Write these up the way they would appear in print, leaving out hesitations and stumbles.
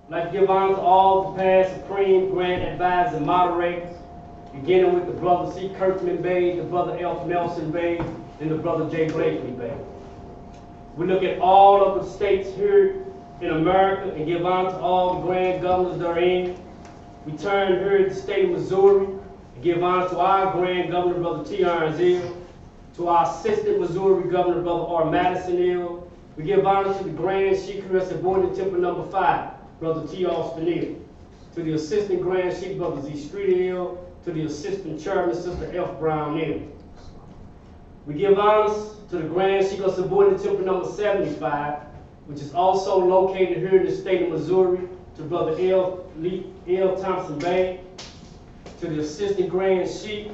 I'd like to give honor to all the past supreme, grand advisors and moderators, beginning with the brother C. Kirkman Bay, the brother F. Nelson Bay, and the brother J. Blakely Bay. We look at all of the states here in America and give honor to all the grand governors therein. We turn here to the state of Missouri and give honor to our grand governor, Brother T. Irons Hill, to our assistant Missouri governor, Brother R. Madison Hill. We give honor to the Grand Sheik who subordinate Temple number 5, Brother T. Austin Hill, to the assistant Grand Sheik, Brother Z. Street Hill, to the assistant chairman, Sister F. Brown Hill. We give honors to the Grand Sheik of subordinate Temple number 75, which is also located here in the state of Missouri, to Brother L. Thompson Bay, to the assistant Grand Sheik,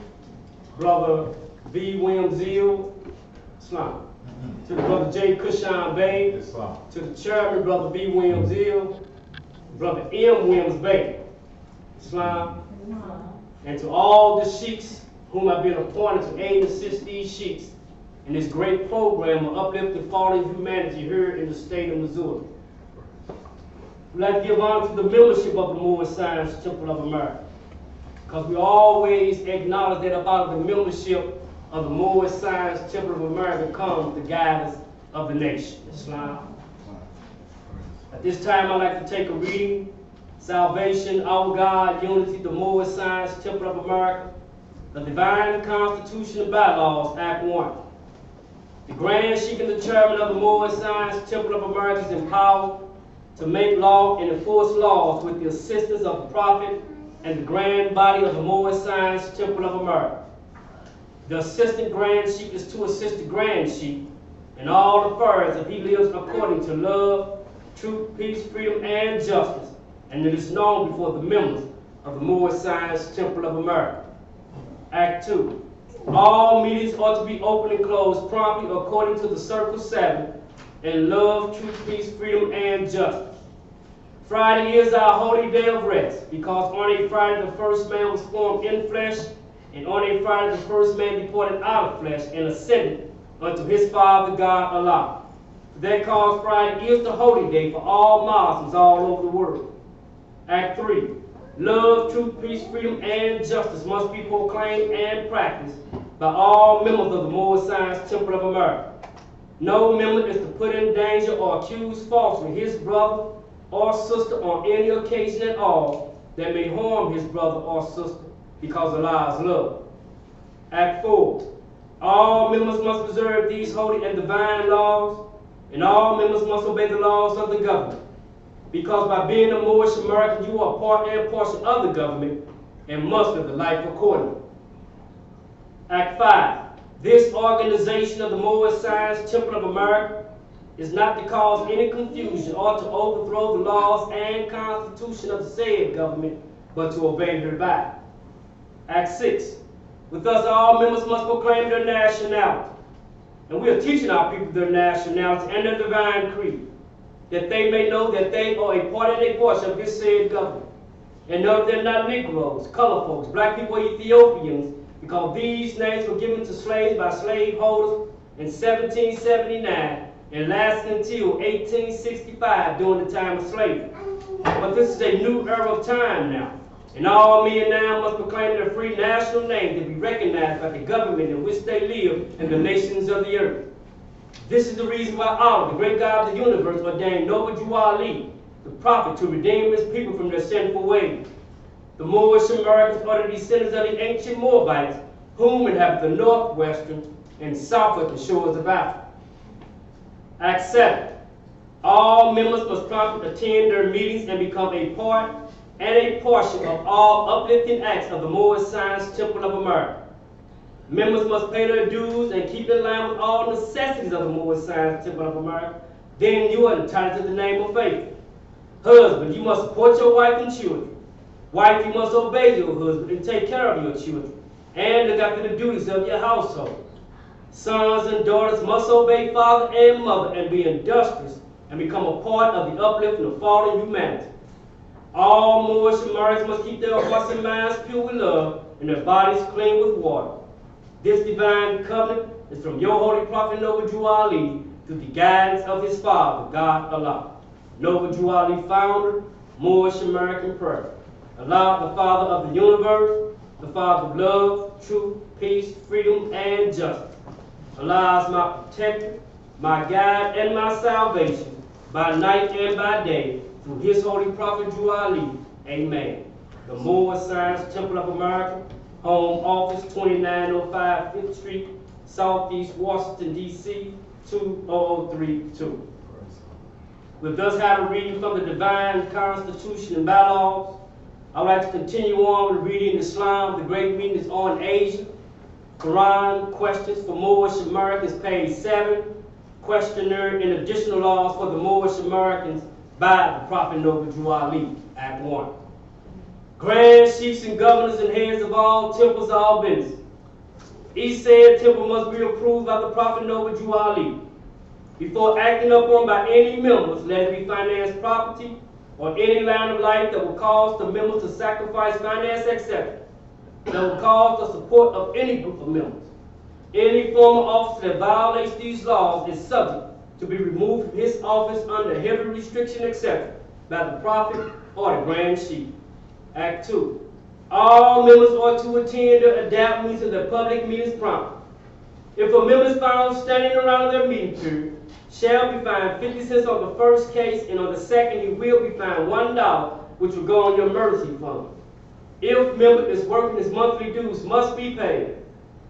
Brother B. Williams Hill, Islam. To the Brother J. Cushan Bay, Islam. To the chairman, Brother B. Williams Hill, Brother M. Williams Bay, Islam. And to all the sheiks whom have been appointed to aid and assist these sheiks in this great program of uplifting fallen humanity here in the state of Missouri. We'd like to give honor to the membership of the Moorish Science Temple of America, because we always acknowledge that about the membership of the Moorish Science Temple of America comes the guidance of the nation, Islam. At this time, I'd like to take a reading. Salvation, Our God, Unity, the Moorish Science Temple of America, the Divine Constitution and Bylaws, Act 1. The Grand Sheik and the Chairman of the Moorish Science Temple of America is empowered to make law and enforce laws with the assistance of the Prophet and the Grand Body of the Moorish Science Temple of America. The Assistant Grand Sheik is to assist the Grand Sheik in all affairs if he lives according to love, truth, peace, freedom, and justice, and it is known before the members of the Moorish Science Temple of America. Act 2. All meetings ought to be open and closed promptly according to the Circle 7 in love, truth, peace, freedom, and justice. Friday is our holy day of rest, because on a Friday the first man was formed in flesh, and on a Friday the first man departed out of flesh and ascended unto his Father God Allah. For that cause Friday is the holy day for all Muslims all over the world. Act 3. Love, truth, peace, freedom, and justice must be proclaimed and practiced by all members of the Moorish Science Temple of America. No member is to put in danger or accuse falsely his brother or sister on any occasion at all that may harm his brother or sister, because Allah is love. Act 4. All members must observe these holy and divine laws, and all members must obey the laws of the government, because by being a Moorish American, you are part and parcel of the government and must live the life accordingly. Act 5. This organization of the Moorish Science Temple of America is not to cause any confusion or to overthrow the laws and constitution of the said government, but to obey thereby. Act 6. With us, all members must proclaim their nationality, and we are teaching our people their nationality and their divine creed, that they may know that they are a part and a portion of this said government, and know that they're not Negroes, colored folks, black people, Ethiopians, because these names were given to slaves by slaveholders in 1779 and lasted until 1865 during the time of slavery. But this is a new era of time now, and all men now must proclaim their free national name to be recognized by the government in which they live and the nations of the earth. This is the reason why Allah, the great God of the universe, ordained Noble Ali, the prophet, to redeem his people from their sinful ways. The Moorish Americans are the descendants of the ancient Moabites, whom inhabit the northwestern and southwestern shores of Africa. Act 7. All members must promptly attend their meetings and become a part and a portion of all uplifting acts of the Moorish Science Temple of America. Members must pay their dues and keep in line with all necessities of the Moorish Science Temple of America. Then you are entitled to the name of faith. Husband, you must support your wife and children. Wife, you must obey your husband and take care of your children and look after the duties of your household. Sons and daughters must obey father and mother and be industrious and become a part of the uplifting of fallen humanity. All Moorish Americans must keep their hearts and minds pure with love and their bodies clean with water. This divine covenant is from your holy prophet Noble Ali through the guidance of his father, God Allah. Noble Ali, founder, Moorish American prayer. Allah, the Father of the universe, the Father of love, truth, peace, freedom, and justice. Allah is my protector, my guide, and my salvation, by night and by day, through his holy prophet Drew Ali. Amen. The Moorish Science Temple of America, Home Office, 2905 5th Street, Southeast Washington, D.C., 20032. We've thus had a reading from the Divine Constitution and Bylaws. I'd like to continue on with reading Islam. The great reading is on Asia. Quran, questions for Moorish Americans, page 7. Questionnaire and additional laws for the Moorish Americans by the Prophet Noble Drew Ali, Act 1. Grand chiefs and governors and heads of all temples, all business. Each said temple must be approved by the Prophet Noble Drew Ali. Before acting upon by any members, let it be financed property or any line of life that will cause the members to sacrifice finance, etc., that will cause the support of any group of members. Any former officer that violates these laws is subject to be removed from his office under heavy restriction, etc., by the Prophet or the Grand Chief. Act 2. All members are to attend or adapt meetings of the public meetings promptly. If a member is found standing around their meeting period, shall be fined 50 cents on the first case, and on the second he will be fined $1, which will go on your emergency fund. If member is working, his monthly dues must be paid.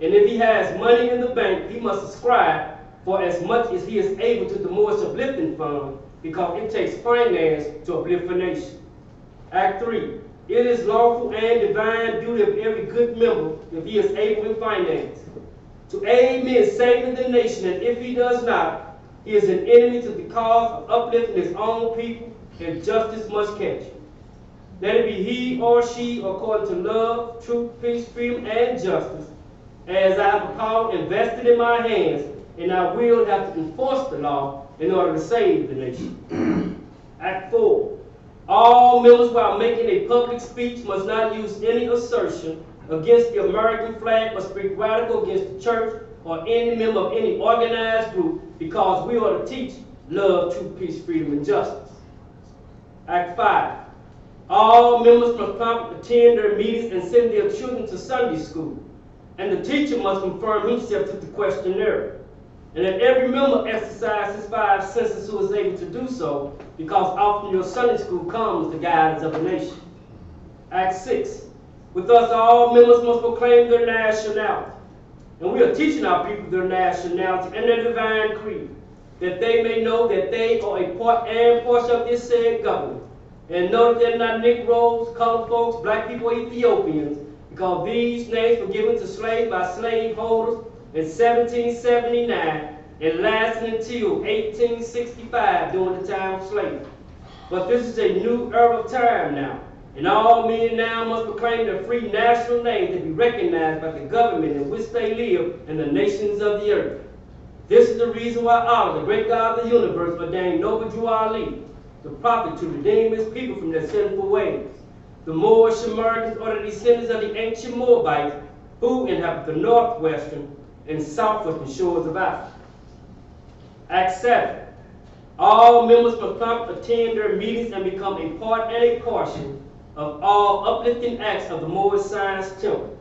And if he has money in the bank, he must subscribe for as much as he is able to the Moorish Uplifting Fund, because it takes finance to uplift a nation. Act 3. It is lawful and divine duty of every good member, if he is able in finance, to aid me in saving the nation, and if he does not, he is an enemy to the cause of uplifting his own people, and justice must catch him. Let it be he or she according to love, truth, peace, freedom, and justice, as I have a power invested in my hands, and I will have to enforce the law in order to save the nation. Act 4. All members, while making a public speech, must not use any assertion against the American flag or speak radical against the church or any member of any organized group, because we are to teach love, truth, peace, freedom, and justice. Act 5. All members must promptly attend their meetings and send their children to Sunday school, and the teacher must confirm himself to the questionnaire. And that every member exercise his 5 senses who is able to do so, because often your Sunday school comes the guidance of the nation. Act 6. With us, all members must proclaim their nationality. And we are teaching our people their nationality and their divine creed, that they may know that they are a part and portion of this said government. And know that they're not Negroes, colored folks, black people, Ethiopians, because these names were given to slaves by slaveholders in 1779 and lasted until 1865 during the time of slavery. But this is a new era of time now, and all men now must proclaim their free national name to be recognized by the government in which they live and the nations of the earth. This is the reason why Allah, the great God of the universe, ordained Noble Drew Ali, the prophet, to redeem his people from their sinful ways. The Moorish Americans are the descendants of the ancient Moabites who inhabit the northwestern and southwestern shores of Africa. Act 7. All members must promptly attend their meetings and become a part and a portion of all uplifting acts of the Moorish Science Temple.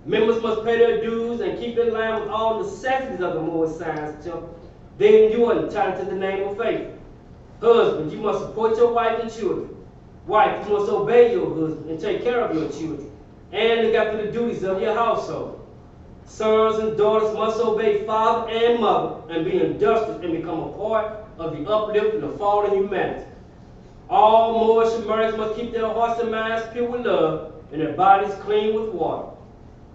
Members must pay their dues and keep in line with all necessities of the Moorish Science Temple. Then you are entitled to the name of faith. Husband, you must support your wife and children. Wife, you must obey your husband and take care of your children, and look after the duties of your household. Sons and daughters must obey father and mother and be industrious and become a part of the uplifting of fallen humanity. All Moorish Americans must keep their hearts and minds pure with love and their bodies clean with water.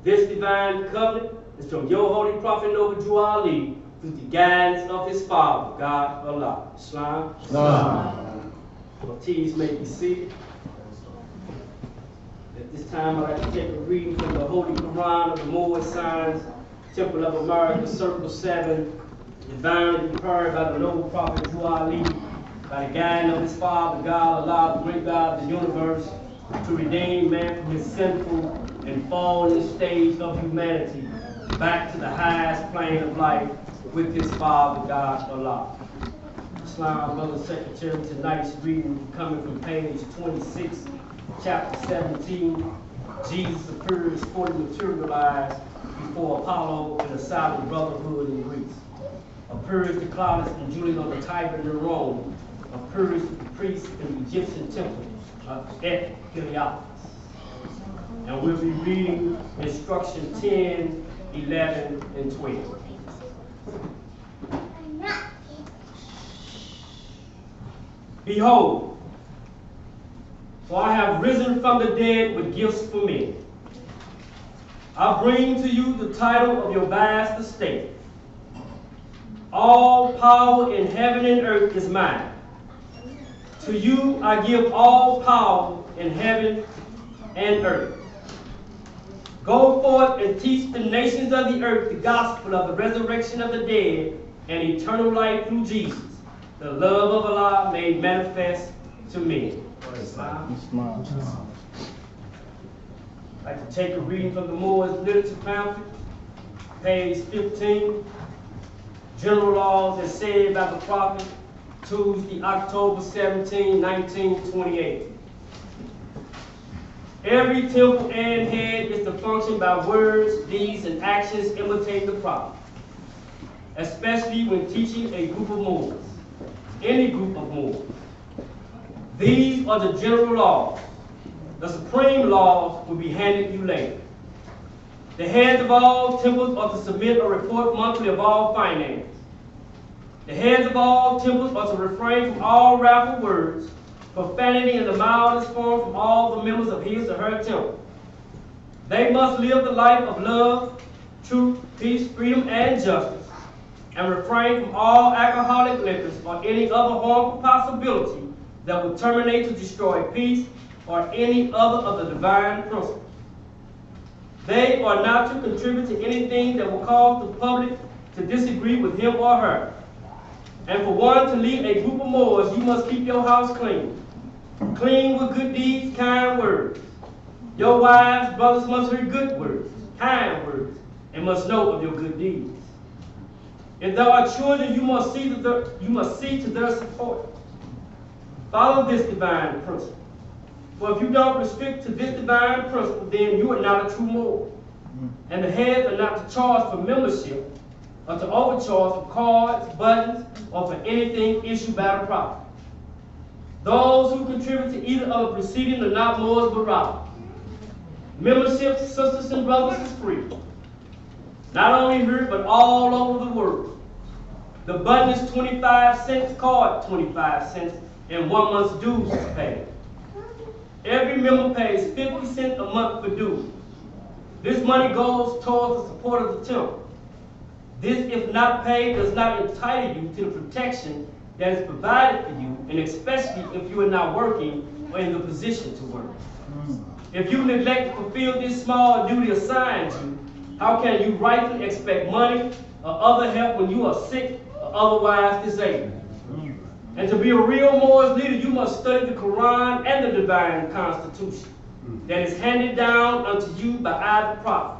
This divine covenant is from your holy prophet Noble Drew Ali through the guidance of his father, God Allah. Islam. Islam. Ortiz may be seated. At this time, I'd like to take a reading from the Holy Quran of the Moorish Science Temple of America, Circle 7, divinely prepared by the noble prophet Drew Ali, by the guidance of his father, God Allah, the great God of the universe, to redeem man from his sinful and fallen stage of humanity back to the highest plane of life with his father, God Allah. Islam, Brother Secretary, tonight's reading coming from page 26, chapter 17. Jesus appears fully materialized before Apollo in the Silent Brotherhood in Greece. Appears to Claudius and Julius on the Tiber in Rome. Appears to the priests in the Egyptian temple at Heliopolis. And we'll be reading instruction 10, 11, and 12. Behold, for I have risen from the dead with gifts for men. I bring to you the title of your vast estate. All power in heaven and earth is mine. To you I give all power in heaven and earth. Go forth and teach the nations of the earth the gospel of the resurrection of the dead and eternal life through Jesus, the love of Allah made manifest to men. I'd like to take a reading from the Moore's Literature Pamphlet, page 15. General laws as said by the prophet, Tuesday, October 17, 1928. Every temple and head is to function by words, deeds, and actions imitating the prophet, especially when teaching a group of Moors, any group of Moors. These are the general laws. The supreme laws will be handed you later. The heads of all temples are to submit a report monthly of all finance. The heads of all temples are to refrain from all wrathful words, profanity in the mildest form from all the members of his or her temple. They must live the life of love, truth, peace, freedom, and justice, and refrain from all alcoholic liquors or any other harmful possibility that would terminate to destroy peace or any other of the divine principles. They are not to contribute to anything that will cause the public to disagree with him or her. And for one to lead a group of Moors, you must keep your house clean. Clean with good deeds, kind words. Your wives, brothers must hear good words, kind words, and must know of your good deeds. If there are children, you must see to their support. Follow this divine principle. For if you don't restrict to this divine principle, then you are not a true Moor. And the heads are not to charge for membership or to overcharge for cards, buttons, or for anything issued by the prophet. Those who contribute to either of the preceding are not Moors but robbers. Membership, sisters and brothers, is free. Not only here, but all over the world. The button is 25 cents, card 25 cents, and 1 month's dues is paid. Every member pays 50 cents a month for dues. This money goes towards the support of the temple. This, if not paid, does not entitle you to the protection that is provided for you, and especially if you are not working or in the position to work. If you neglect to fulfill this small duty assigned you, how can you rightfully expect money or other help when you are sick or otherwise disabled? And to be a real Moors leader, you must study the Quran and the divine constitution that is handed down unto you by either prophet.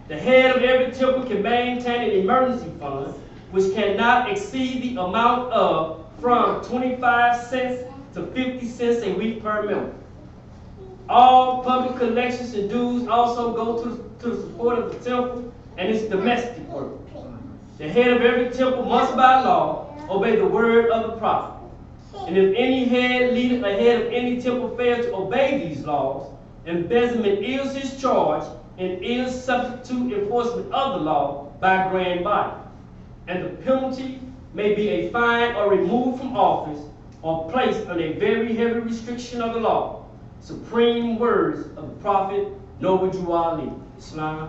The head of every temple can maintain an emergency fund which cannot exceed the amount of from 25 cents to 50 cents a week per member. All public collections and dues also go to the support of the temple and its domestic work. The head of every temple must by law obey the word of the prophet. And if any head leader or head of any temple fails to obey these laws, embezzlement is his charge and is subject to enforcement of the law by a grand body. And the penalty may be a fine or removed from office or placed on a very heavy restriction of the law. Supreme words of the prophet Noble Drew Ali. Islam.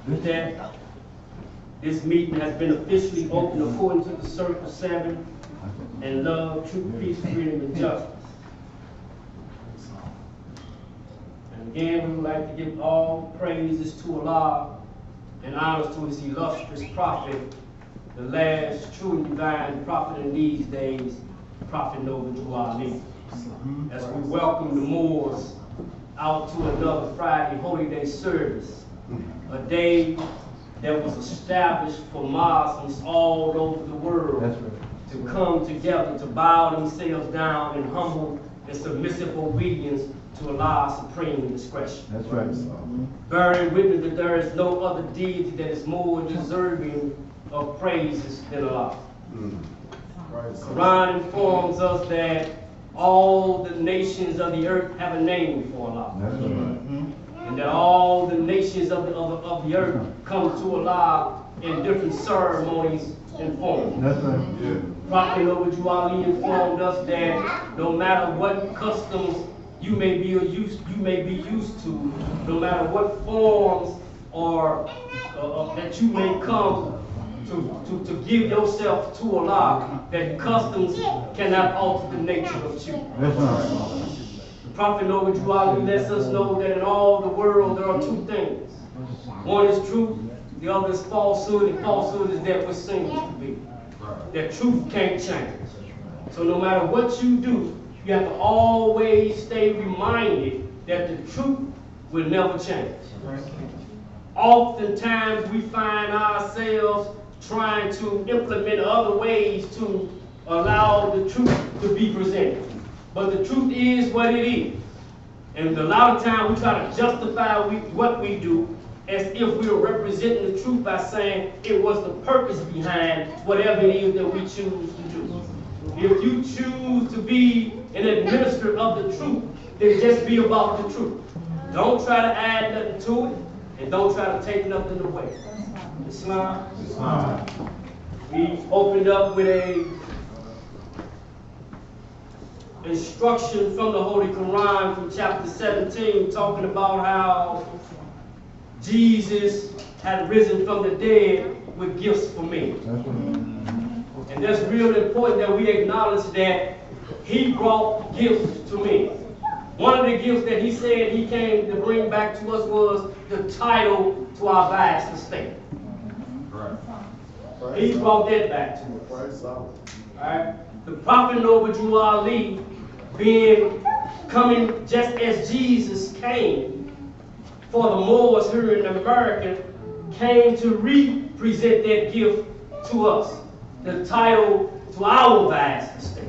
With that, this meeting has been officially opened according to the Circle 7 and love, truth, peace, freedom, and justice. And again, we would like to give all praises to Allah and honors to his illustrious prophet, the last true and divine prophet in these days, Prophet Noble Drew Ali. As we welcome the Moors out to another Friday Holy Day service, a day that was established for Muslims all over the world. That's right. To come together, to bow themselves down in humble and submissive obedience to Allah's supreme discretion. That's right. Bearing witness that there is no other deity that is more deserving of praises than Allah. Quran informs us that all the nations of the earth have a name for Allah. That's right. And that all the nations of the earth come to Allah in different ceremonies and forms. That's right. Yeah. Prophet Noble Ali informed us that no matter what customs you may be used to, no matter what forms or that you may come to give yourself to Allah, that customs cannot alter the nature of you. That's right. The Prophet Noble Ali lets us know that in all the world there are two things. One is truth, the other is falsehood, and falsehood is that which seems to be. That truth can't change. So no matter what you do, you have to always stay reminded that the truth will never change. Oftentimes we find ourselves trying to implement other ways to allow the truth to be presented. But the truth is what it is. And a lot of times we try to justify what we do as if we were representing the truth by saying it was the purpose behind whatever it is that we choose to do. If you choose to be an administrator of the truth, then just be about the truth. Don't try to add nothing to it, and don't try to take nothing away. Islam. We opened up with a instruction from the Holy Quran from chapter 17, talking about how Jesus had risen from the dead with gifts for me. And that's really important that we acknowledge that he brought gifts to me. One of the gifts that he said he came to bring back to us was the title to our vast estate. He brought that back to us. Alright? The Prophet Noble Ali, coming just as Jesus came for the Moors here in America, came to represent that gift to us, the title to our vast estate.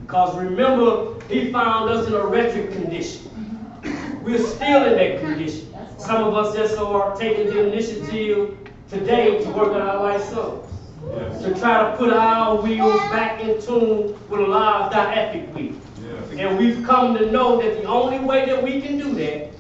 Because remember, he found us in a wretched condition. We're still in that condition. Some of us just are taking the initiative today to work on our life souls, to try to put our wheels back in tune with Allah's dietic wheel. And we've come to know that the only way that we can do that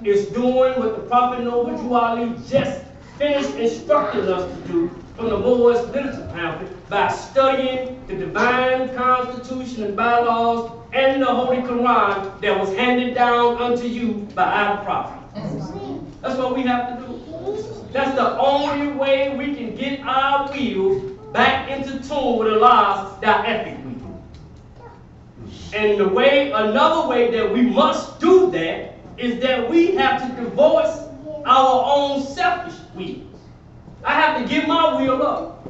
is doing what the Prophet Noble Ali just finished instructing us to do from the Moors literature pamphlet by studying the divine constitution and bylaws and the Holy Quran that was handed down unto you by our prophet. That's what we have to do. That's the only way we can get our wheels back into tune with Allah's dietic wheel. And another way that we must do that is that we have to divorce our own selfish wheels. I have to give my wheel up.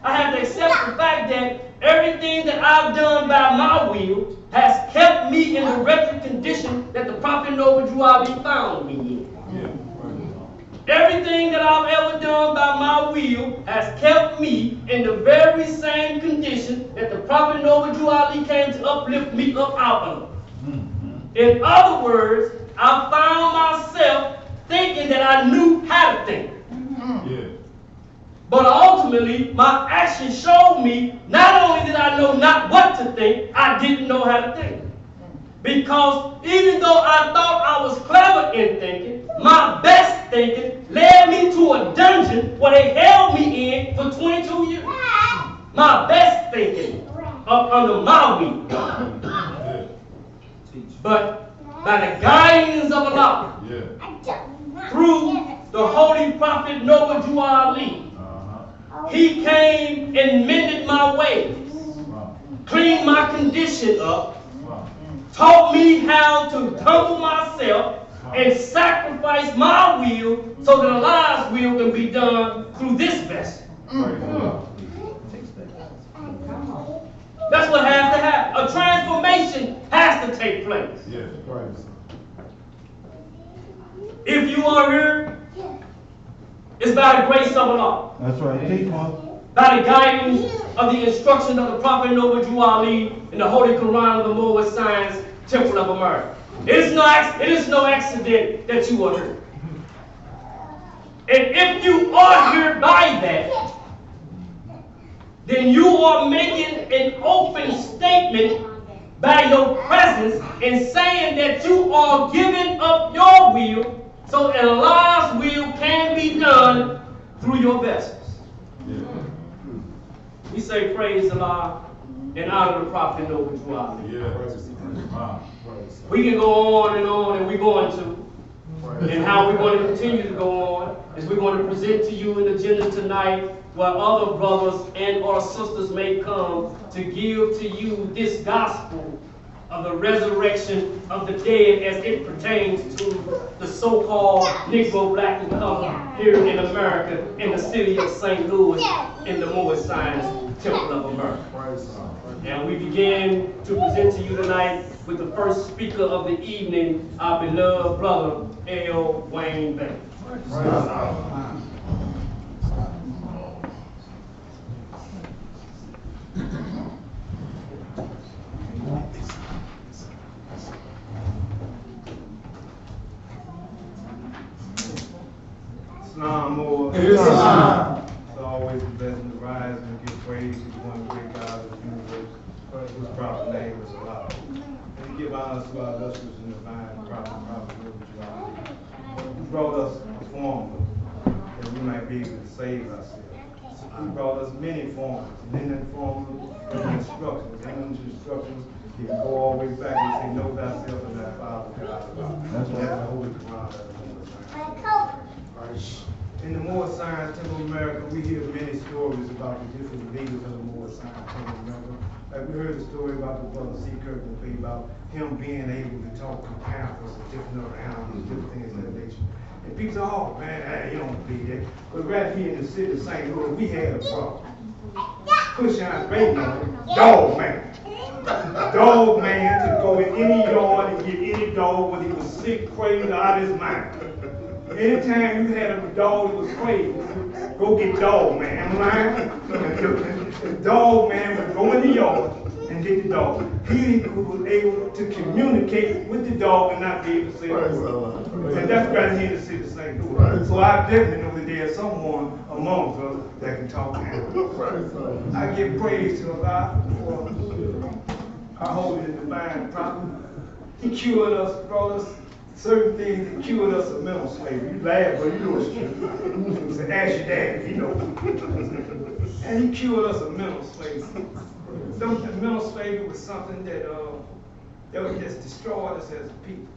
I have to accept the fact that everything that I've done by my will has kept me in the wretched condition that the Prophet Noble Ali found me in. Everything that I've ever done by my will has kept me in the very same condition that the Prophet Noble Ali came to uplift me up out of. In other words, I found myself thinking that I knew how to think. But ultimately, my actions showed me not only did I know not what to think, I didn't know how to think. Because even though I thought I was clever in thinking, my best thinking led me to a dungeon where they held me in for 22 years. My best thinking up under my wheel. But by the guidance of Allah, through the Holy Prophet Noble Ali, he came and mended my ways, cleaned my condition up, taught me how to humble myself and sacrifice my will so that Allah's will can be done through this vessel. That's what has to happen. A transformation has to take place. If you are here, it's by the grace of Allah. That's right. Teach one. By the guidance of the instruction of the Prophet Noble Drew Ali in the Holy Quran of the Moorish Science Temple of America. It is no accident that you are here. And if you are here by that, then you are making an open statement by your presence and saying that you are giving up your will so that Allah's will can be done through your vessels. Yeah. We say praise Allah and honor the Prophet Noble Drew Ali. Yeah. We can go on, and we're going to. And how we're going to continue to go on is we're going to present to you an agenda tonight where other brothers and or sisters may come to give to you this gospel of the resurrection of the dead as it pertains to the so-called Negro Black encounter here in America, in the city of St. Louis, in the Moorish Science Temple of America. And we begin to present to you tonight with the first speaker of the evening, our beloved brother, L. Wayne Bay. Islam. It's always the best to rise and give praise to the one great God of the universe, whose proper name is Allah. And give honor to our illustrious and divine prophet, who brought us a formula that we might be able to save ourselves. He brought us many formulas, and in that formula, there are instructions. And those instructions, you can go all the way back and say, know thyself and thy Father God. That's the Holy Quran. In the Moorish Science Temple of America, we hear many stories about the different leaders of the Moorish Science Temple of America. Like we heard the story about the brother C. Kirkland, about him being able to talk to panthers and different other animals, different things of that nature. And people say, oh man, you don't believe that. But right here in the city of St. Louis, we had a problem. Push on rating on it, dog man. Dog man to go in any yard and get any dog when he was sick, crazy, out of his mind. Anytime you had a dog that was crazy, go get dog man. Am I lying? Dog man would go in the yard and get the dog. He was able to communicate with the dog and not be able to say a word. And that's right here in the city of St. Louis. Right. So I definitely know that there's someone amongst us that can talk to him. I give praise to Allah for our holy and divine prophet. He cured us, brought us certain things that cured us of mental slavery. You laugh, but you know it's true. It's an ask your dad, you know. And he cured us of mental slavery. Mental slavery was something that would just destroy us as a people.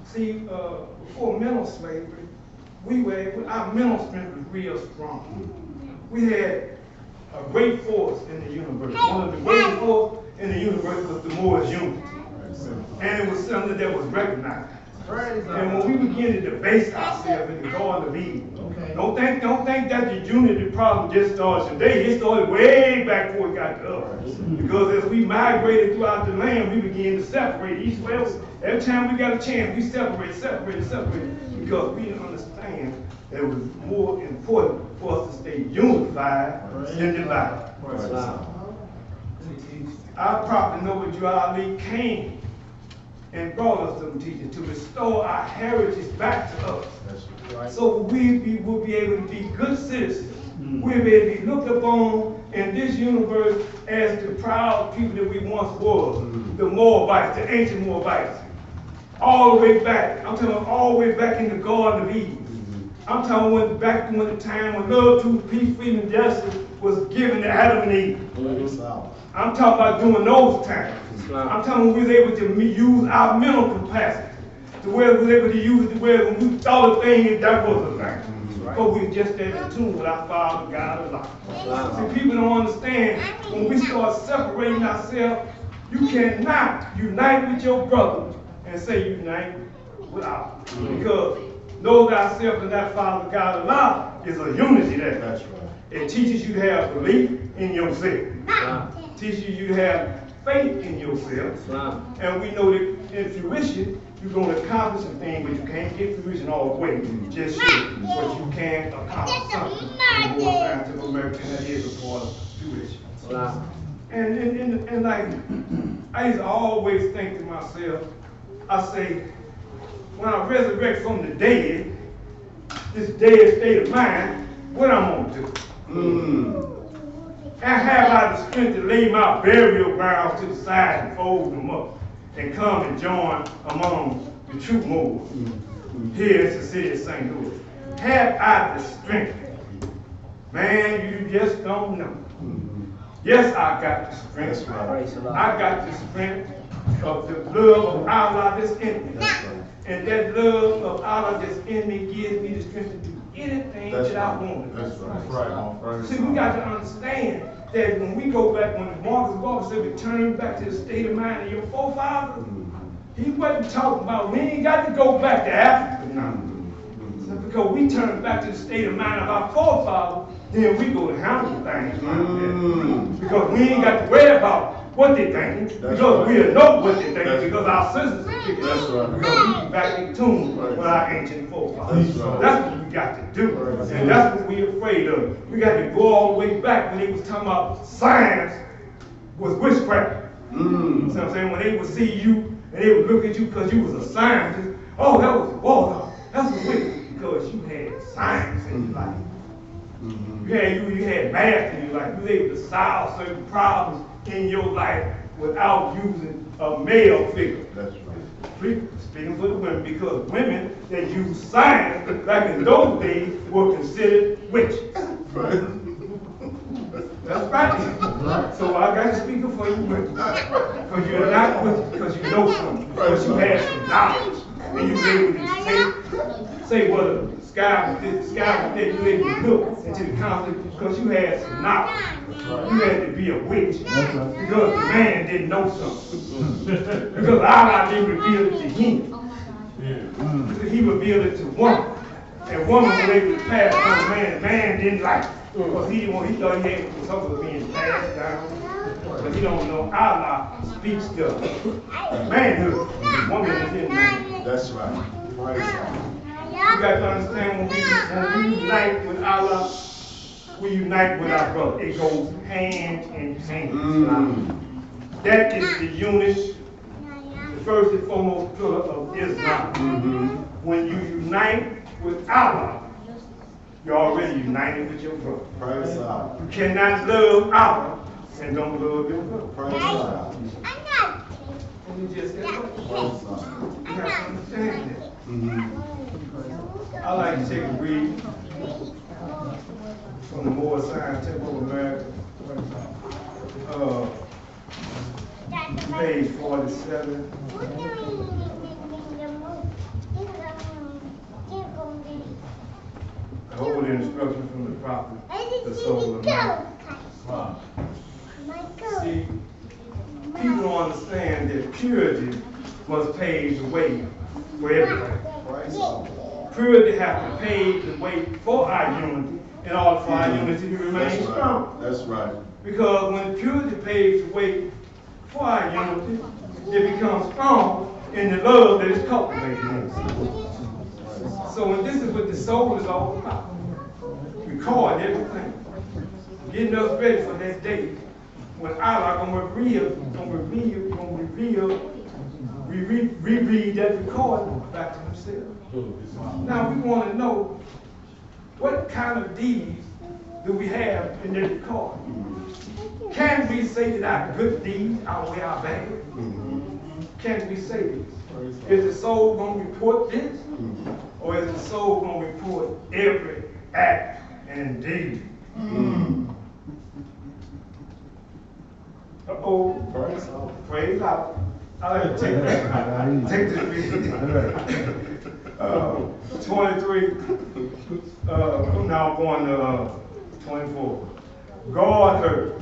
See, before mental slavery, our mental strength was real strong. We had a great force in the universe. One of the greatest forces in the universe was the Moorish unity. And it was something that was recognized. And when we begin to debase ourselves in the Garden of Eden, don't think that the unity problem just started today. It started way back before it got to us. Because as we migrated throughout the land, we began to separate each way. Every time we got a chance, we separate. Because we understand that it was more important for us to stay unified than divided. Our prophet Noble Drew Ali came and brought us some teaching to restore our heritage back to us. Right. So we will be able to be good citizens. We'll be able to be looked upon in this universe as the proud people that we once was, the Moabites, the ancient Moabites. All the way back, I'm talking about all the way back in the Garden of Eden. I'm talking back when the time when love, truth, peace, freedom, and justice was given to Adam and Eve. I'm talking about during those times. I'm talking we was able to use our mental capacity to where we was able to use it to where when we thought a thing that was a thing. But we just stayed in tune with our Father, God of life. See, people don't understand when we start separating ourselves, you cannot unite with your brother and say unite with Allah. Because know thyself and thy Father, God of life is a unity there. That's right. It teaches you to have belief in yourself. Teaches you to have faith in yourself. And we know that intuition you're going to accomplish some things, but you can't get fruition all the way. Just shit. But you can accomplish something in the more scientific American that is a part of fruition. Wow. And like, I used to always think to myself, I say, when I resurrect from the dead, this dead state of mind, what I'm gonna do? And have I the strength to lay my burial grounds to the side and fold them up and come and join among the true moors here in the city of St. Louis? Have I the strength? Man, you just don't know. Yes, I got the strength. I got the strength of the love of Allah that's in me. And that love of Allah that's in me gives me the strength to do anything that I want to do. That's right. See, we got to understand that when we go back, when Marcus Garvey said return back to the state of mind of your forefathers, he wasn't talking about, we ain't got to go back to Africa now. So because we turn back to the state of mind of our forefathers, then we go to handle things like that. Because we ain't got to worry about what they think, because we'll know what they think, because our sisters are picking up. Because we be back in tune with our ancient forefathers. That's what we got to do. And that's what we're afraid of. We got to go all the way back when they was talking about science was witchcraft. You know what I'm saying? When they would see you and they would look at you because you was a scientist, oh, that was a warlock. That's a witch, because you had science in your life. You had math in your life. You were able to solve certain problems in your life without using a male figure. That's right. Speaking for the women, because women that use science back in those days were considered witches. That's right. So I got to speak for you women. Because you're not witches, because you know something. Because you had some knowledge. And you were able to say what the sky was this, the sky was that. You were able to look into the conflict because you had some knowledge. You had to be a witch because the man didn't know something. Because Allah didn't reveal it to him. Because he revealed it to woman. And woman was able to pass on the man. The man didn't like it. Because he thought he had something being passed down. But he don't know Allah speaks to manhood. Woman is in manhood. That's right. You got to understand when we unite with Allah, we unite with our brother. It goes hand in hand. That is the unit, the first and foremost pillar of Islam. When you unite with Allah, you're already united with your brother. Praise God. You cannot love Allah and don't love your brother. Praise God. And you just got Praise God. you have to understand that. I like to take a read from the Moore Science Temple of America, page 47. A holy instruction from the prophet, the soul of man. See, people don't understand that purity must pave the way for everything. Purity has to pave the way for our unity in order for our unity to remain strong. That's right. Because when purity paves the way for our unity, it becomes strong in the love that is cultivated in us. So when this is what the soul is all about, record everything, getting us ready for that day when Allah gonna reread that recording back to himself. Now we want to know what kind of deeds do we have in that recording. Can we say that our good deeds outweigh our bad? Can we say this? Is the soul going to report this? Or is the soul going to report every act and deed? Uh-oh. Praise out. I like to take that. Take this reading. 23. Now I'm going to 24. Guard her,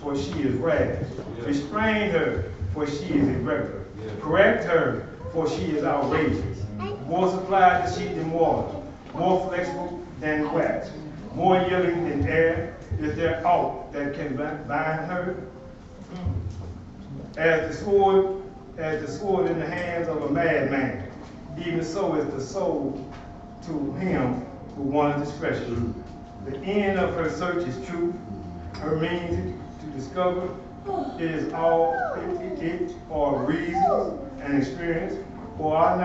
for she is rash. Restrain her, for she is irregular. Correct her, for she is outrageous. More supplied to sheep than water. More flexible than wax. More yielding than air. Is there aught that can bind her? As the sword as the sword in the hands of a madman, even so is the soul to him who wants discretion. The end of her search is truth. Her means to discover is all it or reason and experience, or are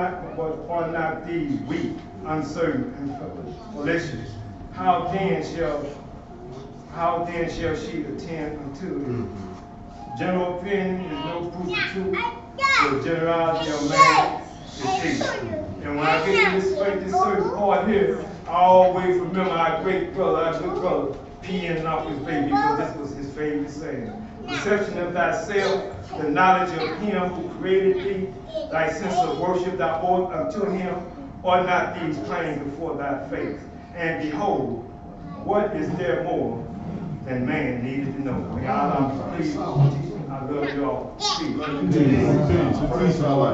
not these weak, uncertain, and fallacious? How then shall she attend unto it? General opinion is no proof of truth. The generality of man is ignorant. And when I get to this certain part here, I always remember our great brother, our good brother, peeing off his baby, because this was his favorite saying. Perception of thyself, the knowledge of him who created thee, thy sense of worship thou art unto him, are not these plain before thy face? And behold, what is there more than man needed to know? May Allah please, I love you all. Peace. Praise Allah.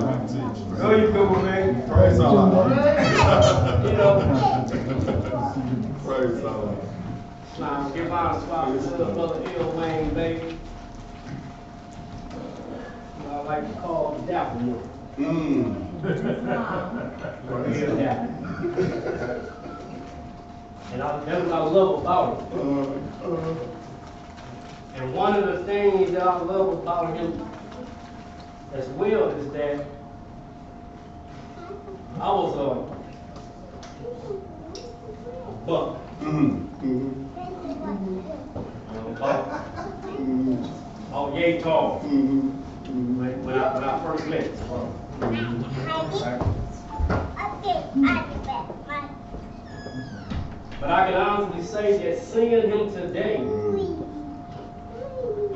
There you go, man. Praise Allah. You know, Praise Allah. now give honor to our little brother Ill Wayne, baby. I like to call him Dapper One. Real Dapper. And that's what I love about him. And one of the things that I love about him as well is that I was a buck. Oh, yay tall. When I first met him. But I can honestly say that seeing him today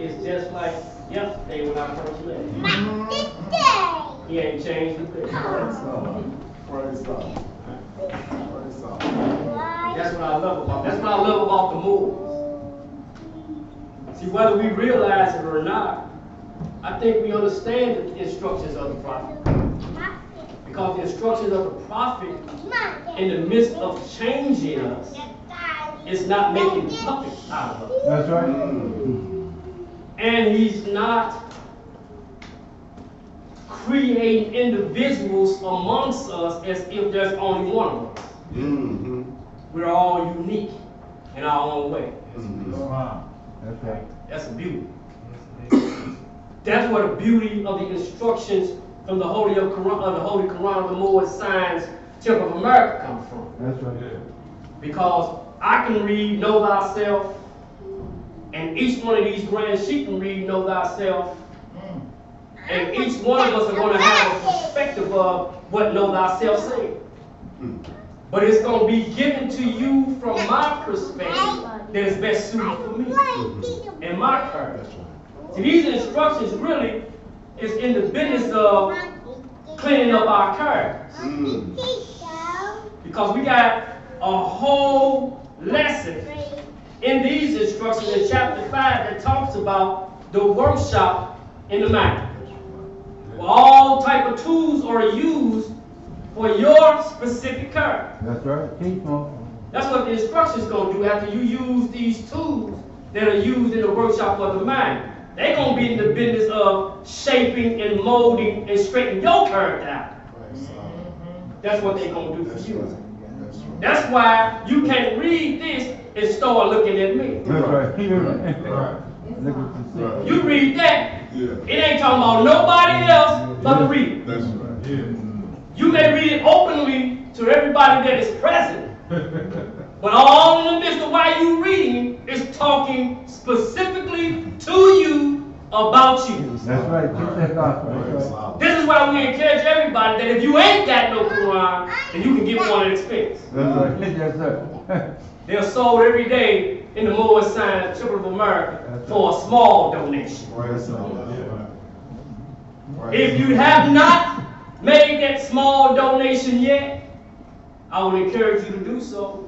is just like yesterday when I first met him. He ain't changed a bit. Praise Allah. Praise Allah. Praise Allah. That's what I love about. That's what I love about the Moors. See, whether we realize it or not, I think we understand the instructions of the prophet. Because the instructions of the prophet, in the midst of changing us, is not making puppets out of us. That's right. And he's not creating individuals amongst us as if there's only one of us. We're all unique in our own way. That's right. That's a beauty. That's where the beauty of the instructions from the Holy Quran of the Moorish Science Temple of America comes from. That's right. Because I can read Know Thyself, and each one of these grand sheep can read Know Thyself, and each one of us are going to have a perspective of what Know Thyself says. But it's going to be given to you from my perspective that is best suited for me and my character. See, these instructions really is in the business of cleaning up our characters. Because we got a whole lesson in these instructions in chapter 5 that talks about the workshop in the mind. Where all type of tools are used for your specific character. That's right. Keep on. That's what the instructions going to do after you use these tools that are used in the workshop of the mind. They're going to be in the business of shaping and molding and straightening your character out. That's what they're going to do for you. That's why you can't read this and start looking at me. That's right. You're right. Look what you see. You read that, it ain't talking about nobody else but the reader. That's right. You may read it openly to everybody that is present, but all in the midst of why you reading is talking specifically to you about you. That's right. Keep that gospel. That's right. This is why we encourage everybody that if you ain't got no Quran, then you can get one at expense. That's right. Yes, sir. They're sold every day in the Moorish Science Temple of America for a small donation. Praise Allah. If you have not made that small donation yet, I would encourage you to do so.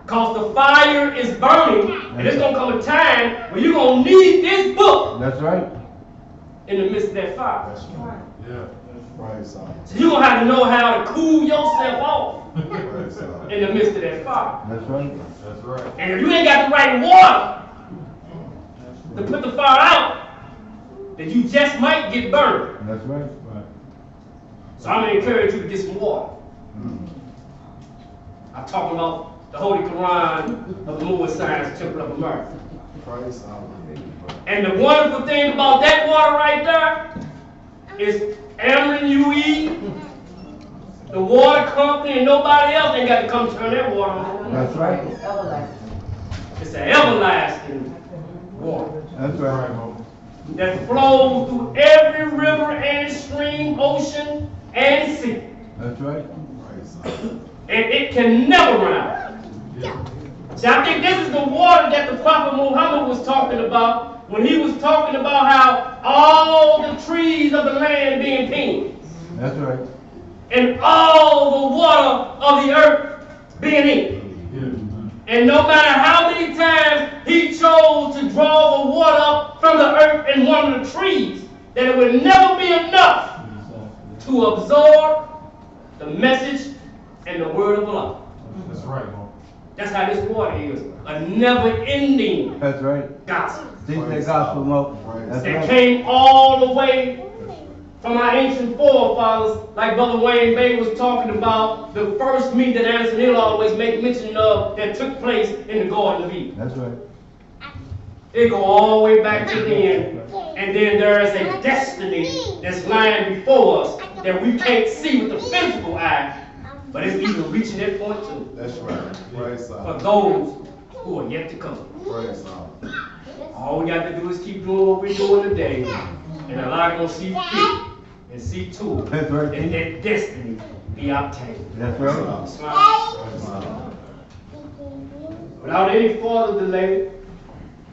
Because the fire is burning, and there's going to come a time when you're going to need this book That's right. in the midst of that fire. That's right. Yeah. Praise Allah. So you're going to have to know how to cool yourself off Praise Allah. in the midst of that fire. That's right. That's right. And if you ain't got the right water to put the fire out, that you just might get burned. That's right. So I'm going to encourage you to get some water. I'm talking about the Holy Quran of the Moorish Science Temple of America. Praise Allah. And the wonderful thing about that water right there is Amrin UE, the water company, and nobody else ain't got to come turn that water on. That's right. It's an everlasting water That's right. that flows through every river and stream, ocean and sea. That's right. And it can never run out. See, I think this is the water that the Prophet Muhammad was talking about when he was talking about how all the trees of the land being pink. That's right. And all the water of the earth being ink. And no matter how many times he chose to draw the water up from the earth in one of the trees, that it would never be enough to absorb the message and the word of Allah. That's right, Mo. That's how this water is. A never-ending That's right. gospel. Teach that gospel, Mo. That's That right. came all the way from our ancient forefathers, like Brother Wayne Bay was talking about, the first meeting that Anderson Hill always make mention of that took place in the Garden of Eden. That's right. They go all the way back to then, and then there is a destiny that's lying before us that we can't see with the physical eye, but it's even reaching that point too. That's right. Praise For Allah. those who are yet to come. Praise Allah. All we got to do is keep doing what we're doing today, and Allah gonna see fit and see to it That's right. that that destiny be obtained. That's right. Smile. Without any further delay,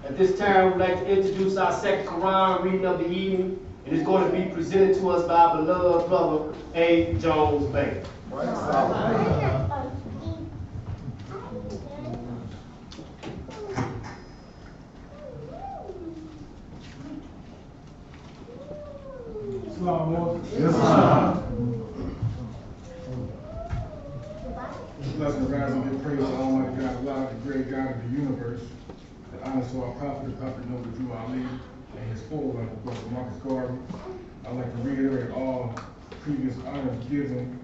at this time we'd like to introduce our second Quran reading of the evening, and it's going to be presented to us by our beloved brother A. Jones Bay. Praise Allah. Yes, sir. Bless the rise and give praise to Almighty God, Allah, the great God of the universe. The honor to our prophet, the prophet Noble Drew Ali, and his forerunner, Brother Marcus Garvey. I'd like to reiterate all previous honors given,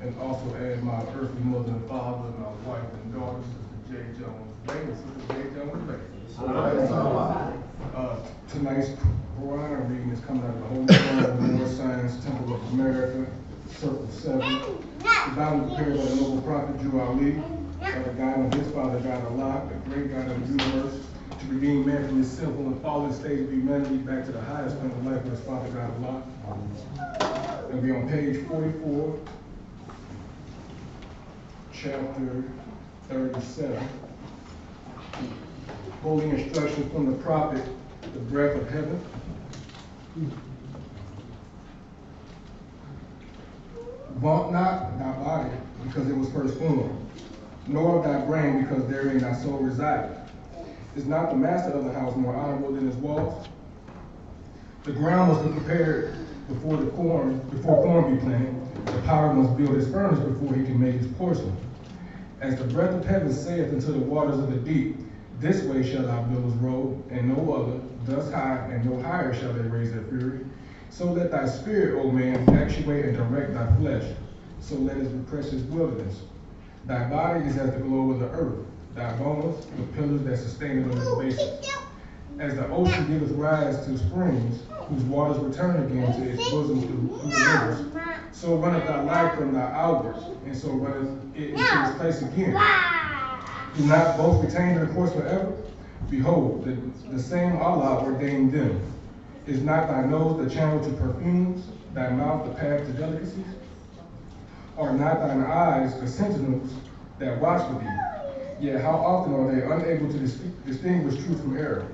and also add my earthly mother and father, and my wife and daughter, Sister J. Jones Bay, and Sister J. Jones Bay. Praise Allah. Tonight's Quran reading is coming out of the Holy Quran of the Moorish Science Temple of America, Circle 7. The Bible prepared by the noble prophet Drew Ali, by the God of his father, God Allah, the great God of the universe, to redeem man from his sinful and fallen state of humanity back to the highest point of life of his father, God Allah. It'll be on page 44, chapter 37. Holy instruction from the prophet, the breath of heaven. Vaunt not thy body, because it was first formed, nor of thy brain, because therein thy soul resided. Is not the master of the house more honorable than his walls? The ground must be prepared before corn be planted. The power must build his furnace before he can make his porcelain. As the breath of heaven saith unto the waters of the deep, this way shall thy billows roll, and no other. Thus high and no higher shall they raise their fury. So let thy spirit, O man, actuate and direct thy flesh. So let it repress his wilderness. Thy body is as the globe of the earth. Thy bones, the pillars that sustain it on its basis. As the ocean giveth rise to springs, whose waters return again to its bosom through the rivers, so runneth thy life from thy outwards, and so runneth it into its place again. Do not both retain their course forever? Behold, the same Allah ordained them. Is not thy nose the channel to perfumes, thy mouth the path to delicacies? Are not thine eyes the sentinels that watch for thee? Yet how often are they unable to distinguish truth from error?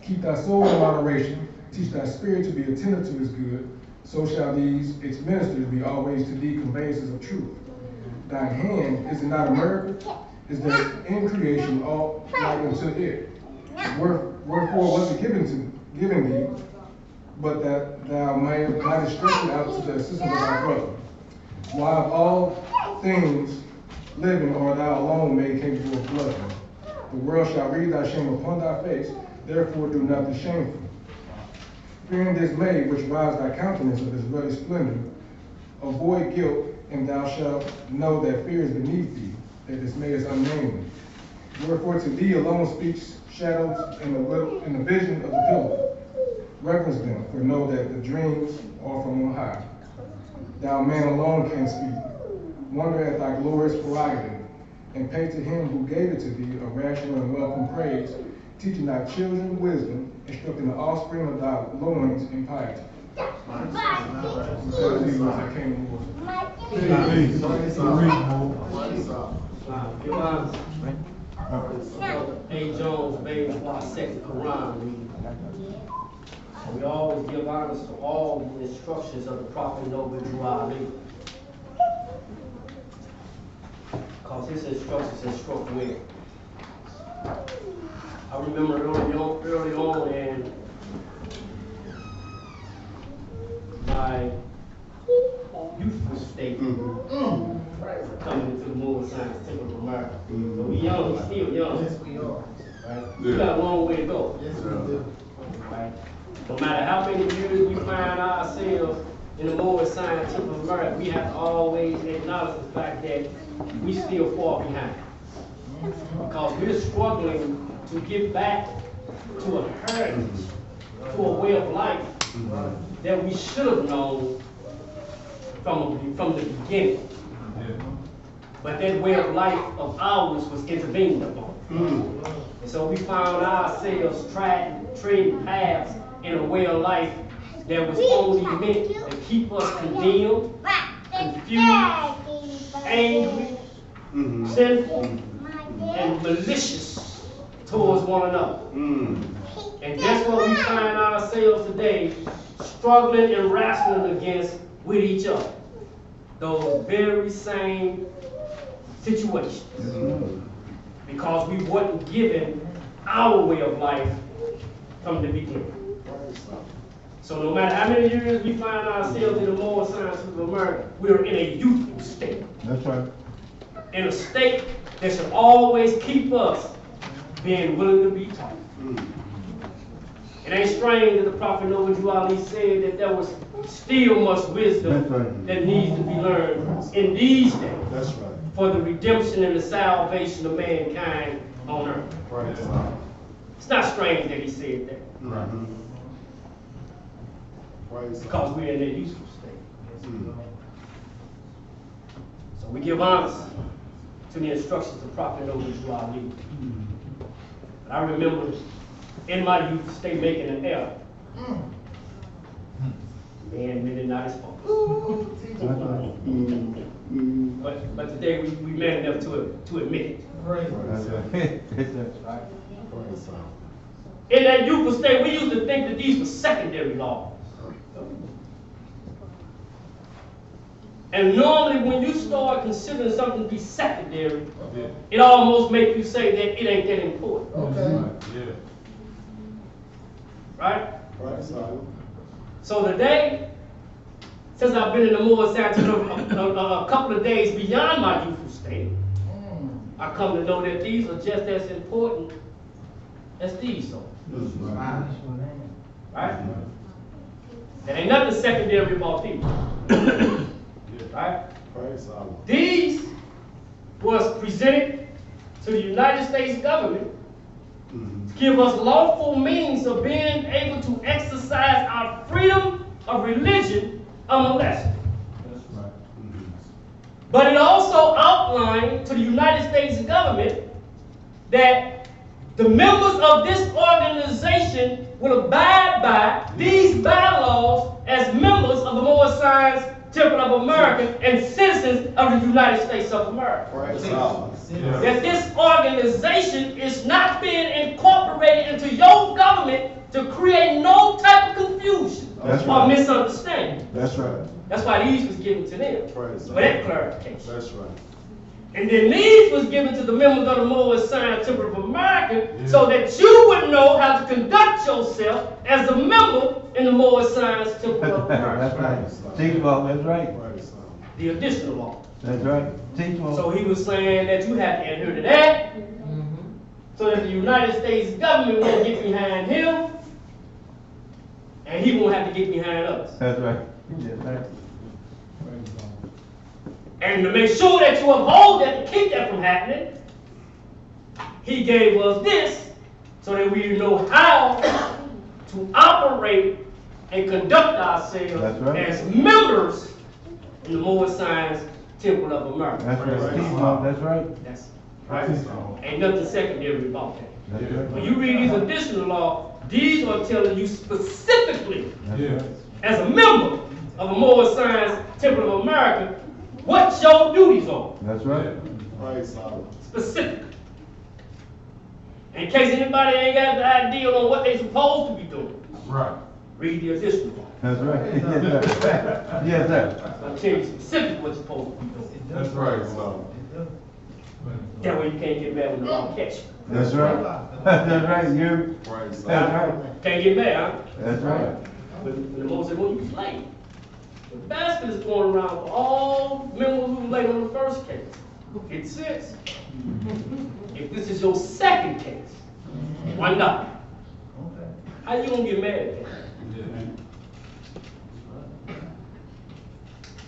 Keep thy soul in moderation, teach thy spirit to be attentive to his good, so shall these its ministers be always to thee conveyances of truth. Thine hand, is it not a miracle? Is there in creation all like unto it? Wherefore was it given thee, but that thou mightest stretch it out to the assistance of thy brother? Why of all things living are thou alone made capable of blessing? The world shall read thy shame upon thy face, therefore do nothing shameful. Fearing dismay, which rides thy countenance of his ruddy splendor, avoid guilt, and thou shalt know that fear is beneath thee, that dismay is unnamed. Wherefore to thee alone speaks shadows in the vision of the pillar. Reverence them, for know that the dreams are from on high. Thou man alone canst speak. Wonder at thy glorious prerogative, and pay to him who gave it to thee a rational and welcome praise, teaching thy children wisdom, instructing the offspring of thy loins in piety. Because he was a king who A. Jones, baby, before I set the Quran reading. We always give honors to all the instructions of the Prophet Noble Drew Ali. Because his instructions instruct well. I remember early on in my youthful state, coming into the Moore Science Temple of America. So we young, we still young. Yes, we are. Right? We got a long way to go. Yes, we do. Right? No matter how many years we find ourselves in the Moore Science Temple of America, we have to always acknowledge the fact that we still fall behind. Because we're struggling to get back to a heritage, to a way of life that we should have known from the beginning. But that way of life of ours was intervened upon. And so we found ourselves treading paths in a way of life that was only meant to keep us condemned, confused, angry, sinful, and malicious towards one another. And that's what we find ourselves today, struggling and wrestling against with each other. Those very same situations. Because we weren't given our way of life from the beginning. So no matter how many years we find ourselves in the moral science of America, we're in a youthful state. That's right. In a state that should always keep us being willing to be taught. It ain't strange that the Prophet Noble Drew Ali said that there was still much wisdom that needs to be learned in these days. That's right. For the redemption and the salvation of mankind on earth. Right. It's not strange that he said that. Because we're in that useful state. So we give honors to the instructions of Prophet Noble Drew Ali. I remember in my youth state making an error. Man, men did not his fault. But today we man enough to admit it. In that youthful state, we used to think that these were secondary laws. And normally when you start considering something to be secondary, it almost makes you say that it ain't that important. Okay. Right? Right. So today, since I've been in the Moore Science a couple of days beyond my youthful state, I come to know that these are just as important as these are. Right? There ain't nothing secondary about these. Right? These was presented to the United States government to give us lawful means of being able to exercise our freedom of religion unmolested. But it also outlined to the United States government that the members of this organization will abide by these bylaws as members of the Moore Science Temple of America and citizens of the United States of America. That this organization is not being incorporated into your government to create no type of confusion or misunderstanding. That's right. That's why these was given to them for that clarification. That's right. And then these was given to the members of the Moore Science Temple of America so that you would know how to conduct yourself as a member in the Moore Science Temple of America. That's right. Teach about that's right. The additional law. That's right. Teach about. So he was saying that you have to adhere to that so that the United States government will get behind him And he won't have to get behind us. That's right. Yes, sir. And to make sure that you uphold that, to keep that from happening, he gave us this so that we know how to operate and conduct ourselves That's right. as members in the Moorish Science Temple of America. That's right. That's right. That's right. Ain't nothing secondary about that. That's right. When you read these additional laws, these are telling you specifically, That's right. as a member of the Moorish Science Temple of America, what your duties are. That's right. Praise God. Specific. In case anybody ain't got the idea on what they supposed to be doing, Right. read the additional law. That's right. Yes, sir. Yes, sir. I'll tell you specifically what you're supposed to be doing. That's right, God. That way you can't get mad when the law catch you. That's right. That's right. You. Praise That's God. right. Can't get mad, huh? That's right. When the Moses said, well, you slave. The basket is going around for all members who late on the first case. It says, if this is your second case, why not? How you gonna get mad at that?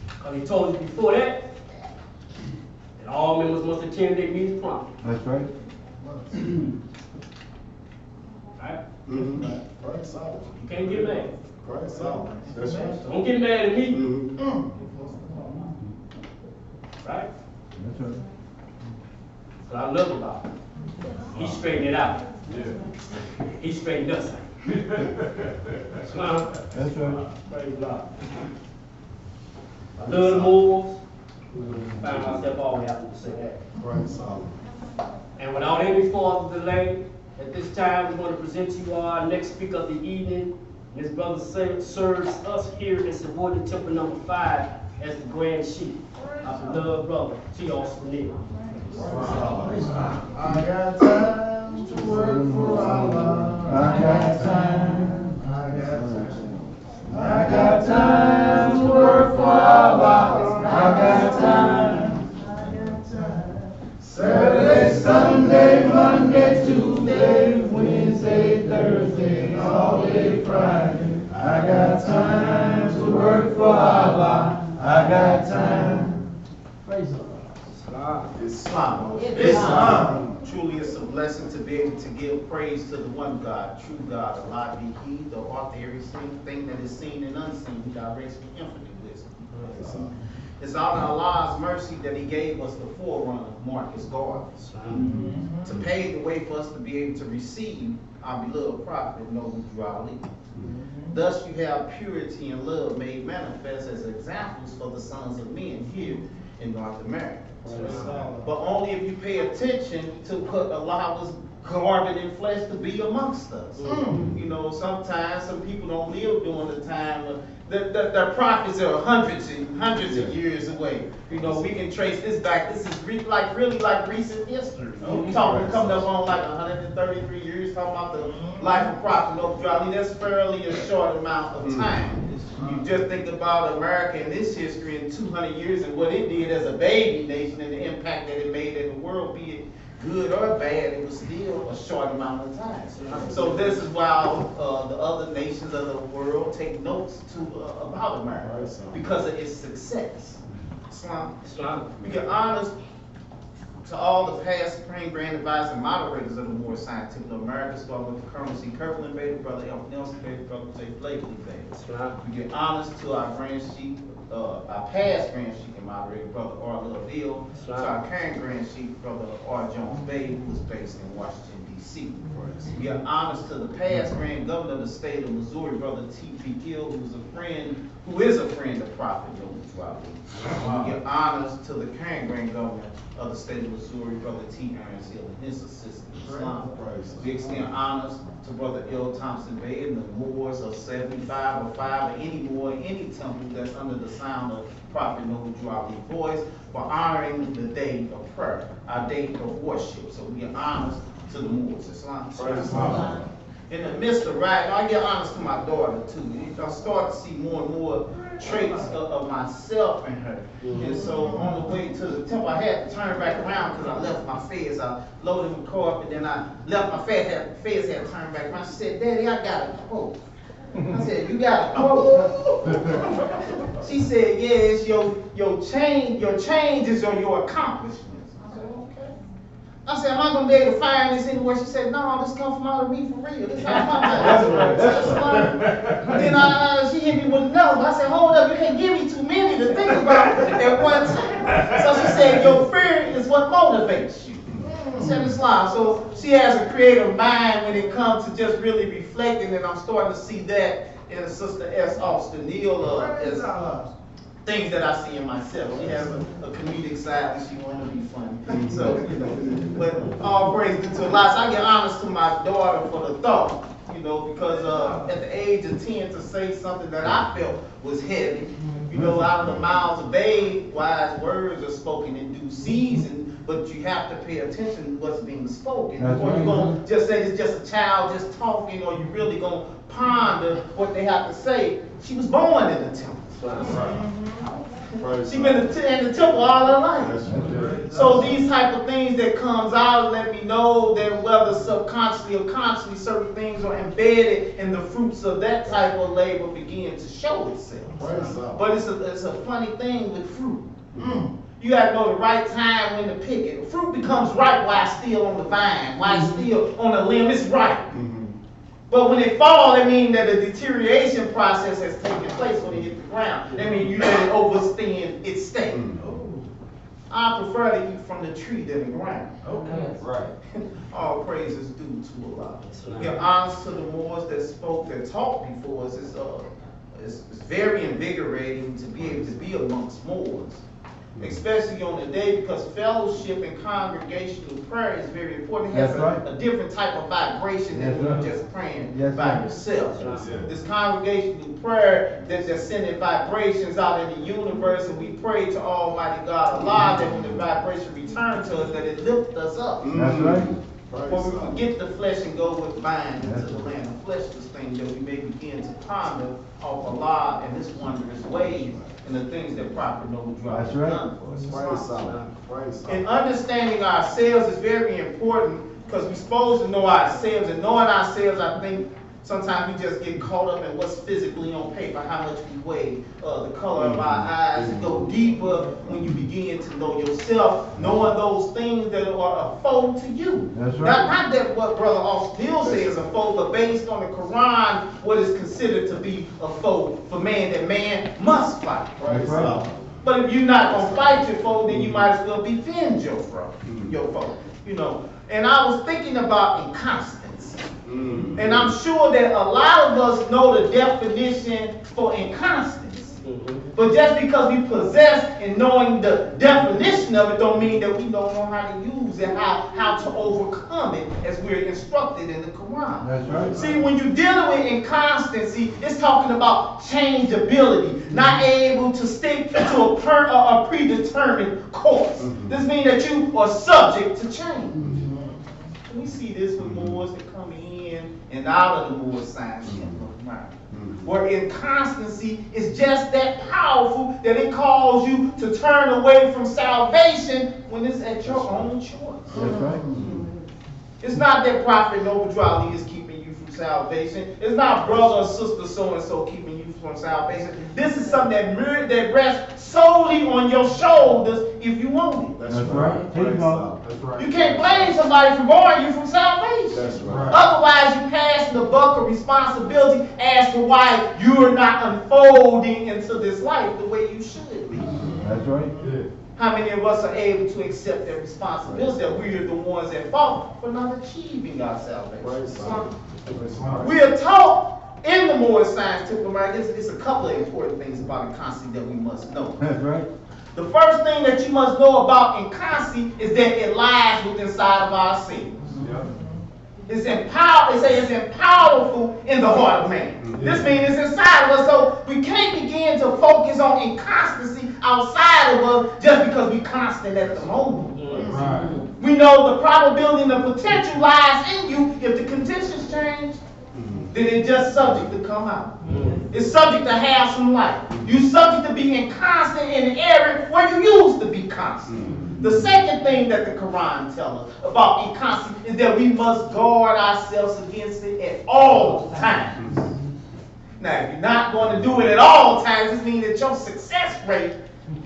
Because he told us before that all members must attend their meetings promptly. That's right. Right? Mhm. Praise God. You can't get mad. Praise God. That's right. Don't get mad at me. Mhm. Right? That's right. That's what I love about him. He straightened it out. Yeah. He straightened us out. That's right. Praise God. I love the Moors. Find myself always having to say that. Praise God. And without any further delay, at this time we're going to present to you our next speaker of the evening. This brother serves us here in Subordinate Temple number 5 as the Grand Chief. Our beloved brother, T.R. Spinell. I got time to work for Allah. I got time. I got time. I got time to work for Allah. I got time. I got time. Saturday, Sunday, Monday, Tuesday, Wednesday, Thursday, all day Friday. I got time to work for Allah. I got time. Praise the Lord. Islam. Islam. Truly it's a blessing to be able to give praise to the one God, true God, Allah be He, the author of every single thing that is seen and unseen, who directs with infinite wisdom. It's out of Allah's mercy that He gave us the forerunner, Marcus Garvey, to pave the way for us to be able to receive our beloved prophet, Noble Ali. Thus you have purity and love made manifest as examples for the sons of men here in North America. But only if you pay attention to what Allah was garbed in flesh to be amongst us. You know, sometimes some people don't live during the time of their prophets are hundreds of years away. You know, we can trace this back. This is really like recent history. Talking coming up on like 133 years, talking about the life of Prophet Noble Ali. That's fairly a short amount of time. You just think about America and its history in 200 years and what it did as a baby nation and the impact that it made in the world, be it good or bad, it was still a short amount of time. So this is why the other nations of the world take notes about America because of its success. Islam. We give honors to all the past Supreme Grand Advisors and moderators of the Moorish Science Temple of America, starting with the Colonel C. Kirkland Bader, Brother F. Nelson Bader, Brother J. Blakely Bader. We give honors to our Grand Chief, our past Grand Chief and moderator, Brother R. Loville, to our current Grand Chief, Brother R. Jones Bay, who is based in Washington, D.C. We give honors to the past Grand Governor of the state of Missouri, Brother T.P. Gill, who is a friend of Prophet Noble Ali. We give honors to the current Grand Governor of the state of Missouri, Brother T. Ernest Hill, and his assistant Islam. We extend honors to Brother L. Thompson Bay and the Moors of 75 or 5 or any more, any temple that's under the sound of Prophet Noble Ali's voice for honoring the day of prayer, our day of worship. So we give honors to the Moors. Islam. In the midst of right, I give honors to my daughter too. I start to see more and more traits of myself in her. And so on the way to the temple, I had to turn back around because I left my fez. I loaded my car up and then I left my fez had to turn back around. She said, Daddy, I got a quote. I said, you got a quote? She said, yeah, it's your changes or your accomplishments. I said, okay. I said, am I going to be able to find this anywhere? She said, no, this comes from out of me for real. This out of my mind. That's right. Then she hit me with another one. I said, hold up, you can't give me too many to think about at one time. So she said, your fear is what motivates you. Send the slide. So she has a creative mind when it comes to just really reflecting, and I'm starting to see that in Sister S. Austin Neal as things that I see in myself. She has a comedic side that she want to be funny. So, but all praise be to Allah. So I get honest to my daughter for the thought, because at the age of 10 to say something that I felt was heavy, out of the mouths of babes, wise words are spoken in due season. But you have to pay attention to what's being spoken. Or you're going to just say it's just a child just talking, or you really going to ponder what they have to say. She was born in the temple. She's been in the temple all her life. So these type of things that comes out let me know that whether subconsciously or consciously certain things are embedded in the fruits of that type of labor begin to show itself. But it's a funny thing with fruit. You got to know the right time when to pick it. Fruit becomes ripe while it's still on the vine, while it's still on the limb, it's ripe. But when it falls, it means that a deterioration process has taken place when it hits the ground. That means you let it overstand its state. I prefer to eat from the tree than the ground. Okay. Right. All praise is due to Allah. Give honors to the Moors that spoke, that taught before us. It's very invigorating to be able to be amongst Moors. Especially on the day, because fellowship and congregational prayer is very important. It has a different type of vibration than when you're just praying by yourself. This congregational prayer that's just sending vibrations out in the universe, and we pray to Almighty God Allah that when the vibration returns to us, that it lifts us up. That's right. When we forget the flesh and go with mind into the land of fleshless things, that we may begin to ponder off Allah and His wondrous ways and the things that Prophet Noble Drive has done for us. And understanding ourselves is very important, because we're supposed to know ourselves, and knowing ourselves, I think sometimes we just get caught up in what's physically on paper, how much we weigh, the color of our eyes. And go deeper when you begin to know yourself, knowing those things that are a foe to you. That's right. Not that what Brother Austin says is a foe, but based on the Quran, what is considered to be a foe for man, that man must fight. Right. But if you're not going to fight your foe, then you might as well befriend your foe. And I was thinking about inconstancy. And I'm sure that a lot of us know the definition for inconstancy. But just because we possess and knowing the definition of it don't mean that we don't know how to use it, how to overcome it, as we're instructed in the Quran. That's right. See, when you're dealing with inconstancy, it's talking about changeability, not able to stick to a predetermined course. This means that you are subject to change. We see this with Moors that come in and out of the Moor signs. Where inconstancy is just that powerful that it calls you to turn away from salvation when it's at your own choice. That's right. It's not that Prophet Noble Drali is keeping you from salvation. It's not brother or sister so-and-so keeping you from salvation. This is something that rests solely on your shoulders if you want it. That's right. That's right. You can't blame somebody for barring you from salvation. That's right. Otherwise, you pass the buck of responsibility as to why you're not unfolding into this life the way you should be. That's right. Yeah. How many of us are able to accept that responsibility, that we are the ones at fault for not achieving our salvation? We are taught in the Moorish Science Temple, it's a couple of important things about inconstancy that we must know. That's right. The first thing that you must know about inconstancy is that it lies within inside of ourselves. It's powerful in the heart of man. This means it's inside of us, so we can't begin to focus on inconstancy outside of us just because we're constant at the moment. Right. We know the probability and the potential lies in you. If the conditions change, then it's just subject to come out. It's subject to have some life. You're subject to be inconstant in an area where you used to be constant. The second thing that the Quran tells us about inconstancy is that we must guard ourselves against it at all times. Now, if you're not going to do it at all times, this means that your success rate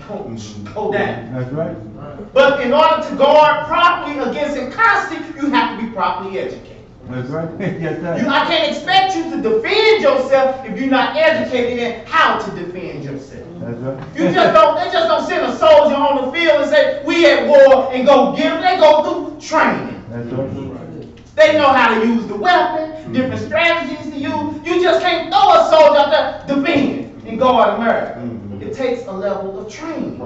go down. That's right. But in order to guard properly against inconstancy, you have to be properly educated. That's right. Yes, sir. I can't expect you to defend yourself if you're not educated in how to defend yourself. That's right. They just don't send a soldier on the field and say, we at war, and go get them. They go through training. That's right. They know how to use the weapon, different strategies to use. You just can't throw a soldier out there defend and guard America. It takes a level of training.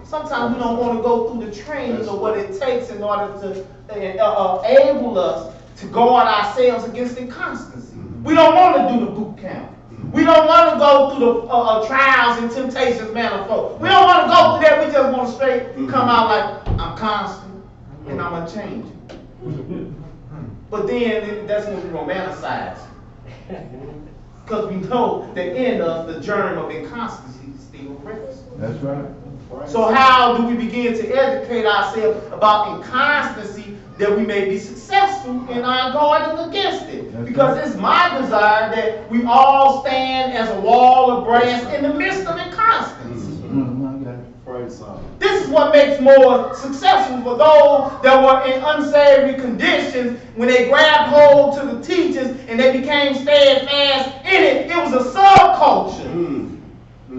Sometimes we don't want to go through the training of what it takes in order to enable us to guard ourselves against inconstancy. We don't want to do the boot camp. We don't want to go through the trials and temptations manifold. We don't want to go through that. We just want to straight come out like, I'm constant and I'm unchanging. But then that's when we romanticize. Because we know that in us, the germ of inconstancy still rests. That's right. So how do we begin to educate ourselves about inconstancy that we may be successful in our guarding against it? Because it's my desire that we all stand as a wall of brass in the midst of inconstancy. This is what makes more successful for those that were in unsavory conditions when they grabbed hold to the teachers and they became steadfast in it. It was a subculture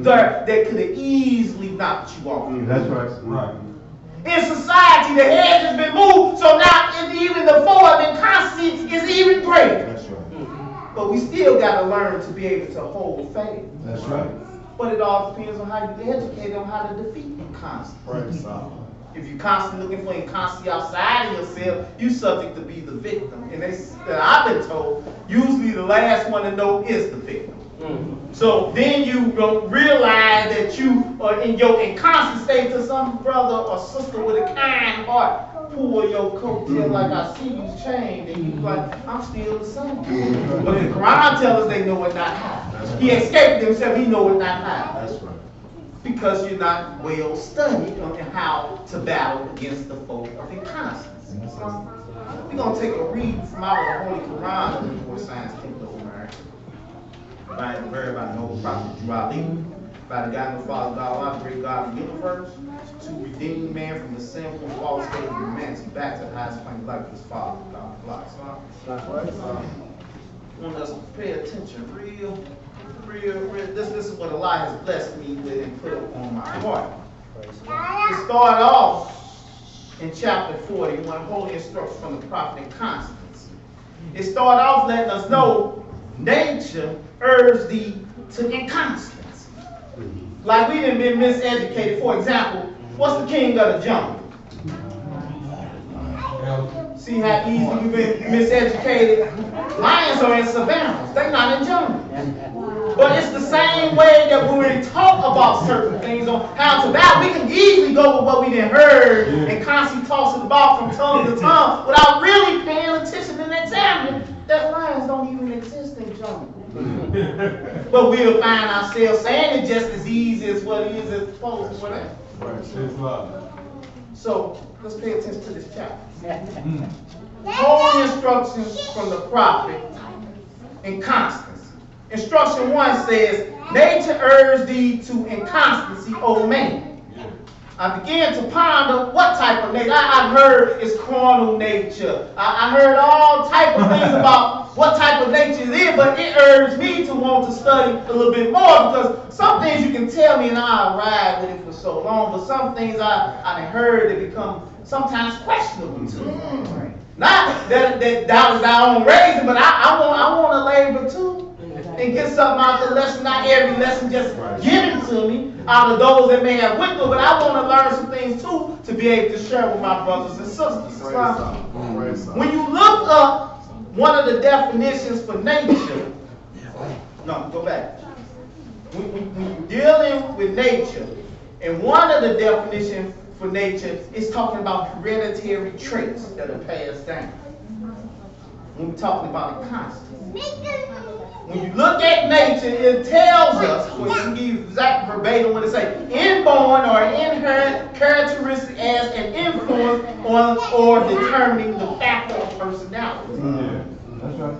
that could have easily knocked you off. That's right. In society, the hedge has been moved, so now even the form in constancy is even greater. That's right. But we still got to learn to be able to hold faith. That's right. But it all depends on how you educate on how to defeat inconstancy. If you're constantly looking for inconstancy outside of yourself, you're subject to be the victim. And I've been told, usually the last one to know is the victim. So then you realize that you are in your inconstant state to some brother or sister with a kind heart pull your coattail like I see you chained, and you like, I'm still the same. But the Quran tells us they know it not high. He escaped himself, he know it not high. That's right. Because you're not well studied on how to battle against the foe of inconstancy. We're going to take a read from out of the Holy Quran of the More Science People of America. By the very by the noble prophet Ali, by the God and the Father, God, our great God of the universe, to redeem man from the sinful and false state of humanity back to the highest plane of life of his Father, God. I want us to pay attention real. This is what Allah has blessed me with and put on my heart. It started off in chapter 40, one holy instruction from the prophet in constancy. It started off letting us know nature urges thee to inconstancy. Like we done been miseducated. For example, what's the king of the jungle? See how easy we've been miseducated? Lions are in savannas. They're not in jungles. But it's the same way that when we talk about certain things on how to battle, we can easily go with what we done heard and constantly toss it about from tongue to tongue without really paying attention and examining that lions don't even exist in jungles. But we'll find ourselves saying it just as easy as what it is as opposed to whatever. So let's pay attention to this chapter. Holy instructions from the prophet in constancy. Instruction 1 says, nature urges thee to inconstancy, O man. I began to ponder what type of nature. I've heard it's carnal nature. I heard all type of things about what type of nature it is, but it urged me to want to study a little bit more because some things you can tell me and I'll ride with it for so long, but some things I heard that become sometimes questionable to me. Not that doubt is our own raising, but I want to labor too. And get something out of the lesson, not every lesson just given to me out of those that may have went through, but I want to learn some things too to be able to share with my brothers and sisters. When you look up one of the definitions for nature, no, go back. When you're dealing with nature, and one of the definitions for nature is talking about hereditary traits that are passed down. When we're talking about constancy. When you look at nature, it tells us, when you can give exact verbatim what it says, inborn or inherent characteristic as an influence on or determining the factor of personality. That's right.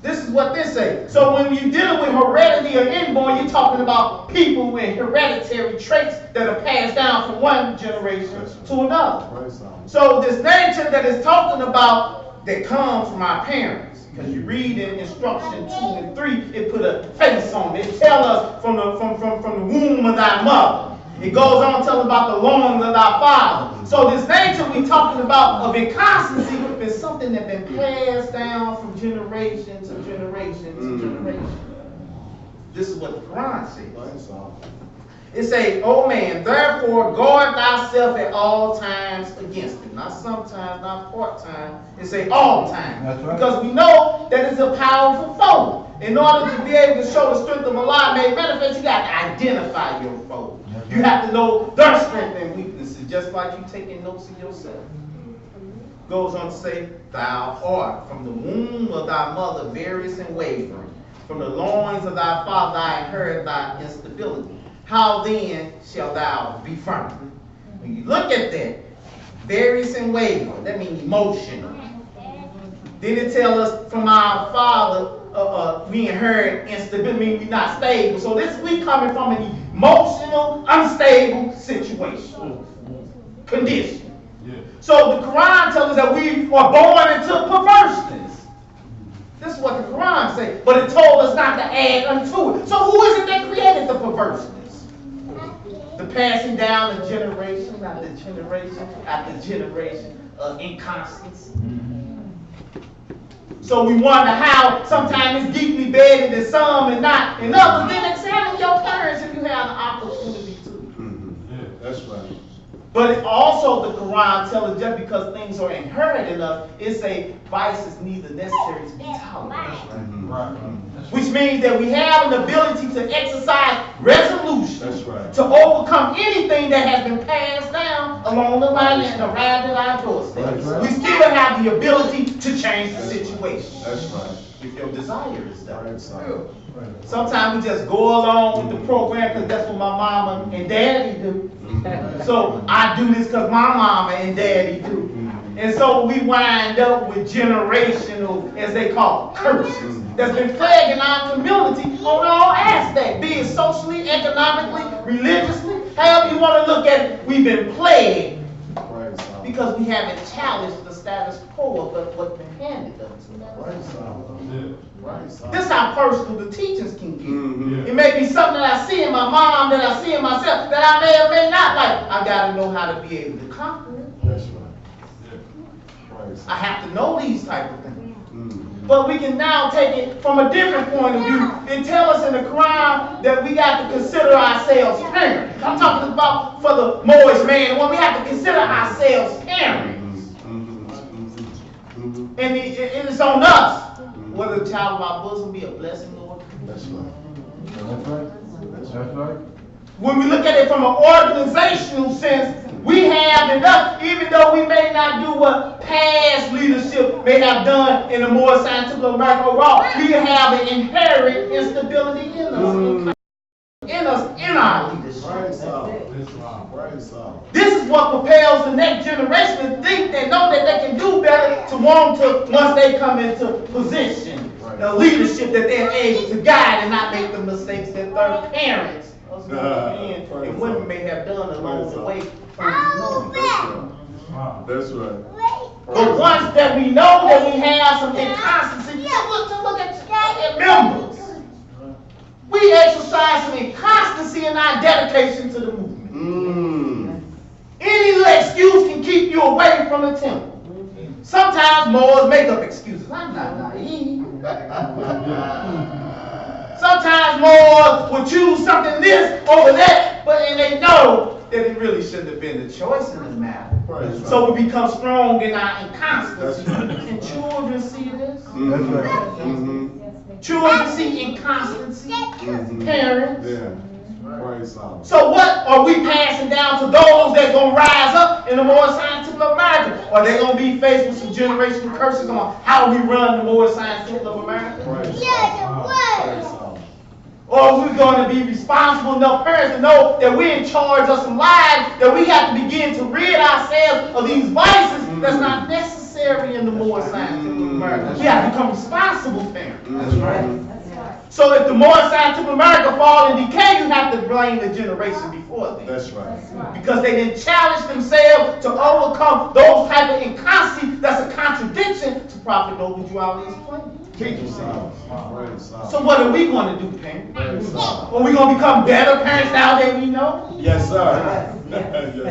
This is what this says. So when you're dealing with heredity or inborn, you're talking about people with hereditary traits that are passed down from one generation to another. So this nature that is talking about that comes from our parents, because you read in instruction 2 and 3, it put a face on it. It tells us from the womb of thy mother. It goes on telling about the loins of thy father. So this nature we talking about of inconstancy is something that's been passed down from generation to generation to generation. This is what the Quran says. It says, "O man, therefore guard thyself at all times against it." Not sometimes, not part-time. It says all time. That's right. Because we know that it's a powerful foe. In order to be able to show the strength of Allah made manifest, you got to identify your foe. You have to know their strength and weaknesses, just like you taking notes of yourself. Goes on to say, "Thou art from the womb of thy mother various and wavering. From the loins of thy father I inherit thy instability. How then shall thou be firm?" When you look at that, various and wavering, that means emotional. Then it tells us from our father, we inherit instability, means we're not stable. So this we coming from an emotional, unstable situation, condition. So the Quran tells us that we are born into perverseness. This is what the Quran says, but it told us not to add unto it. So who is it that created the perverseness? The passing down of generation after generation after generation of inconstancy. So we wonder how sometimes it's deeply bedded in some and not in others. Then examine your parents if you have the opportunity to. That's right. But it also the Quran tells us just because things are inherited in us, it's a vice is neither necessary to be tolerated. Which means that we have an ability to exercise resolution. That's right. To overcome anything that has been passed down along the line and arrived at our doorstep. That's right. We still have the ability to change the situation. That's right. If your desire is there. Right, son. Sometimes we just go along with the program because that's what my mama and daddy do. So I do this because my mama and daddy do. And so we wind up with generational, as they call it, curses that's been plaguing our community on all aspects, be it socially, economically, religiously, however you want to look at it. We've been plagued Right, son. because we haven't challenged the status quo of what's been handed us. Right, son. Right, son. This is how personal the teachings can get. Mhm. It may be something that I see in my mom, that I see in myself, that I may or may not like. I got to know how to be able to conquer it. That's right. Right, son. I have to know these type of things. Mhm. But we can now take it from a different point of view. It tells us in the Quran that we got to consider ourselves parents. I'm talking about for the Moorish man and woman. We have to consider ourselves parents. And it's on us whether the child of our bosom be a blessing or a curse. That's right. That's right. That's right. When we look at it from an organizational sense, we have enough, even though we may not do what past leadership may have done in a more scientific America overall, we have an inherent instability in us, in our leadership. Right, son. Right, son. This is what propels the next generation to think and know that they can do better, to want to, once they come into position, the leadership that they're able to guide and not make the mistakes that their parents, us men and women, may have done along the way. That's right. But once that we know that we have some inconstancy, look at members. We exercise some inconstancy in our dedication to the movement. Any little excuse can keep you away from the temple. Sometimes Moors make up excuses. I'm not naive. Sometimes Moors will choose something this over that, and they know that it really shouldn't have been the choice in the matter. Right. So we become strong in our inconstancy. That's right. And children see this. That's right. Mm-hmm. Children see inconstancy. Parents. Yeah. Right, son. So what are we passing down to those that gonna rise up in the more scientific America? Are they gonna be faced with some generational curses on how we run the more scientific America? Right, son. Right, son. Or are we going to be responsible enough parents to know that we're in charge of some lives, that we have to begin to rid ourselves of these vices that's not necessary in the more scientific America? America. We have to become responsible parents. That's right. So if the Moorish Scientific America fall in decay, you have to blame the generation before them. That's right. Because they didn't challenge themselves to overcome those type of inconsistency that's a contradiction to Prophet Noble Drew Ali's plan. So what are we going to do, parents? Are we going to become better parents now that we know? Yes, sir.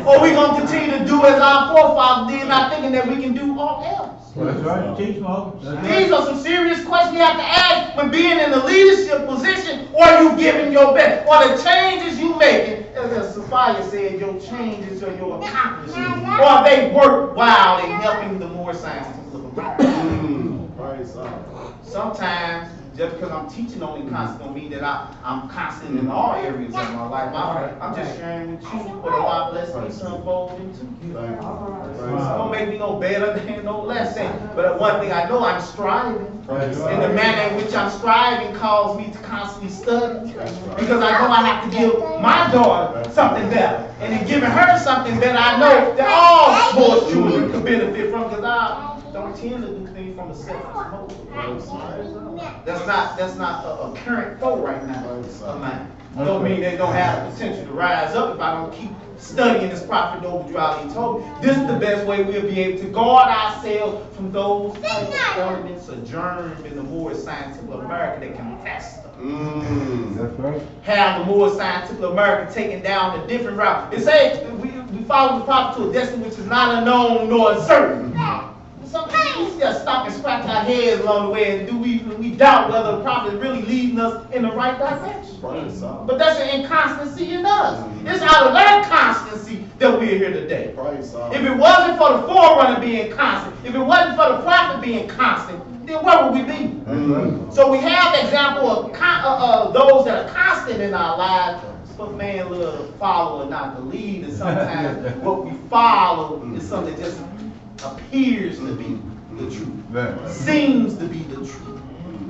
Or are we going to continue to do as our forefathers did, not thinking that we can do all else? That's right. Teach them. These are some serious questions we have to ask when being in a leadership position, or you giving your best, or the changes you making. As Sophia said, your changes or your accomplishments, or they worthwhile in helping the more scientists of America. Sometimes, just because I'm teaching only constant don't mean that I'm constant in all areas of my life. I'm just sharing with you what a lot less things unfold into. Don't make me no better than no less than. But one thing I know, I'm striving. And the manner in which I'm striving calls me to constantly study. Because I know I have to give my daughter something better. And in giving her something better, I know that all sports children can benefit from, because I don't tend to do things from a selfish motive. That's not a current foe right now of mine. Don't mean they don't have the potential to rise up if I don't keep studying this Prophet Noble Drew Ali told me. This is the best way we'll be able to guard ourselves from those type of elements or germs in the Moorish Scientific America that can test them. That's right. Have the Moorish Scientific America taken down a different route. It says we follow the prophet to a destiny which is not unknown nor uncertain. Sometimes we just stop and scratch our heads along the way, and we doubt whether the prophet is really leading us in the right direction. But that's an inconstancy in us. It's out of that constancy that we're here today. If it wasn't for the forerunner being constant, if it wasn't for the prophet being constant, then where would we be? So we have the example of those that are constant in our lives, but man, little follow and not the lead, and sometimes what we follow is something that just appears to be the truth, seems to be the truth,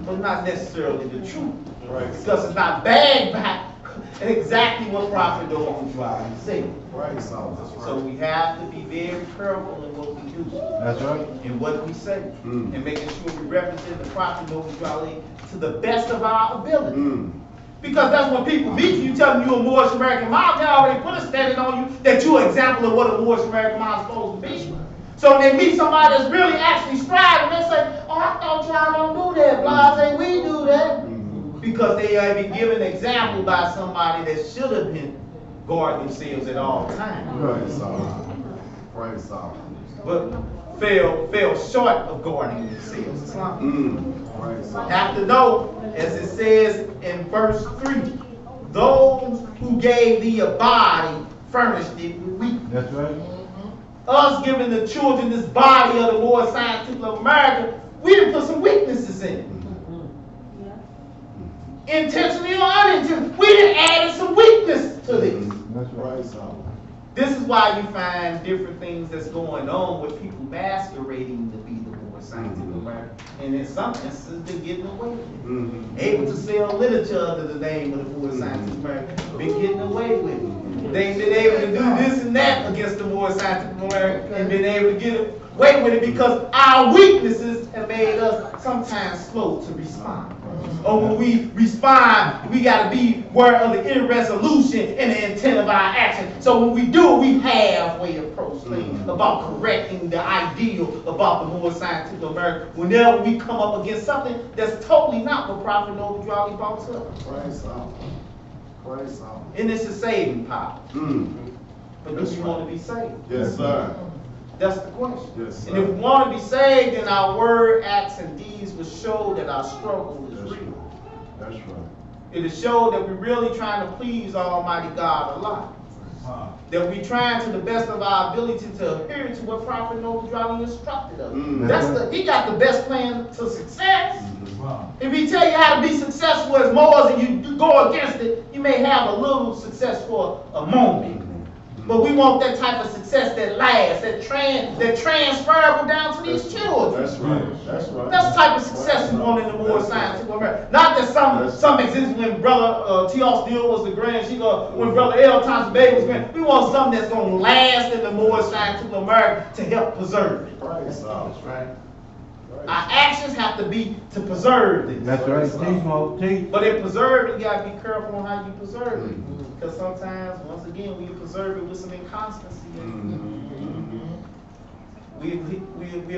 but not necessarily the truth, because it's not bagged back exactly what Prophet Noble Drew Ali said. So we have to be very careful in what we do. That's right. In what we say, and making sure we represent the Prophet Noble Drew Ali to the best of our ability. Because that's when people meet you, tell them you're a Moorish American mom, they already put a standard on you that you're an example of what a Moorish American mom is supposed to be. So when they meet somebody that's really actually striving, they say, oh, I thought y'all don't do that. Blase, we do that. Because they have been given an example by somebody that should have been guarding themselves at all times. But fell short of guarding themselves. Have to know, as it says in verse 3, those who gave thee a body furnished it with weakness. That's right. Us giving the children this body of the Moorish Scientific America, we done put some weaknesses in it. Intentionally or unintentionally, we done added some weakness to this. That's right. This is why you find different things that's going on with people masquerading to be the Moorish Scientific America. And in some instances, they're getting away with it. Able to sell literature under the name of the Moorish Scientific America, been getting away with it. They've been able to do this and that against the Moorish Scientific America and been able to get away with it because our weaknesses have made us sometimes slow to respond. Or when we respond, we got to be aware of the irresolution and the intent of our action. So when we do it, we halfway approach things about correcting the ideal about the Moorish Scientific America. Whenever we come up against something that's totally not what Prophet Noble Drew Ali brought up. And it's a saving power. But do we want to be saved? Yes, sir. That's the question. Yes, sir. And if we want to be saved, then our word, acts, and deeds will show that our struggle is real. That's right. It will show that we're really trying to please Almighty God a lot. That we're trying to the best of our ability to adhere to what Prophet Noble Drew Ali instructed us. He got the best plan to success. If he tell you how to be successful as Moors and you go against it, you may have a little success for a moment. But we want that type of success that lasts, that transferable down to these children. That's right. That's right. That's the type of success we want in the Moorish Scientific America. Not that some exists when Brother T.R. Steele was the grand, when Brother L. Thompson Bay was grand. We want something that's going to last in the Moorish Scientific America to help preserve it. That's right. Our actions have to be to preserve this. That's right. Teach, Mo. Teach. But in preserving, you gotta be careful on how you preserve it. Because sometimes, once again, we preserve it with some inconstancy. We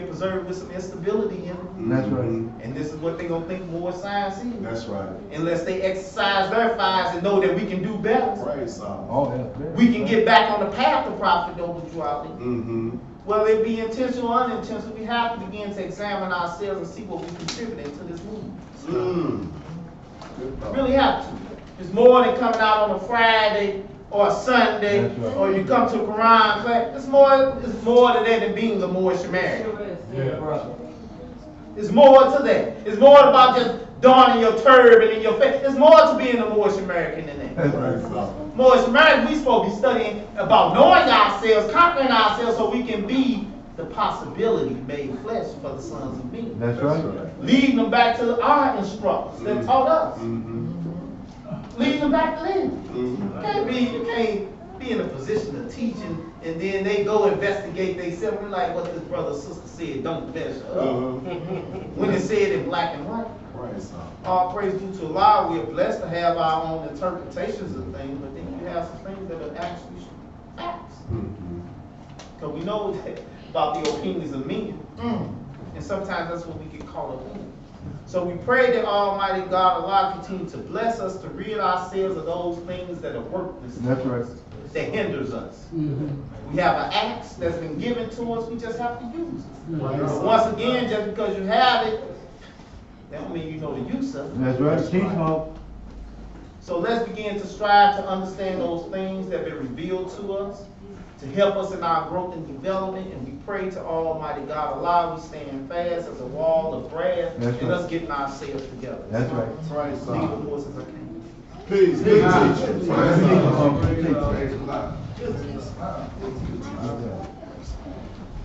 preserve it with some instability in it. That's right. And this is what they gonna think more science is. That's right. Unless they exercise their fires and know that we can do better. Praise God. Oh, yeah. We can get back on the path of profitability. Mm-hmm. Whether it be intentional or unintentional, we have to begin to examine ourselves and see what we contributing to this movement. Really have to. It's more than coming out on a Friday or a Sunday, That's right. or you come to a Quran class. It's more to that than being the Moorish American. It's more to that. It's more about just donning your turban in your face. It's more to being a Moorish American than that. Praise God. Moorish American, we supposed to be studying about knowing ourselves, conquering ourselves, so we can be the possibility made flesh for the sons of men. That's right. Leading them back to our instructors that taught us. Leading them back to them. You can't be in a position of teaching and then they go investigate themselves. We're like what this brother or sister said, don't measure up. When it said in black and white. Praise God. All praise due to Allah. We are blessed to have our own interpretations of things, but then you have some things that are actually facts. Because we know that about the opinions of men. And sometimes that's what we get caught up in. So we pray that Almighty God, Allah, continue to bless us to rid ourselves of those things that are worthless. That's right. That hinders us. We have an axe that's been given to us, we just have to use it. Once again, just because you have it, that don't mean you know the use of it. That's right. Teach, Mo. So let's begin to strive to understand those things that have been revealed to us, to help us in our growth and development, and we pray to Almighty God, Allah, we stand fast as a wall of brass, That's and right. us getting ourselves together. That's right. Praise Lead the God. horses I can. Peace. Big teacher. Praise God. Praise God.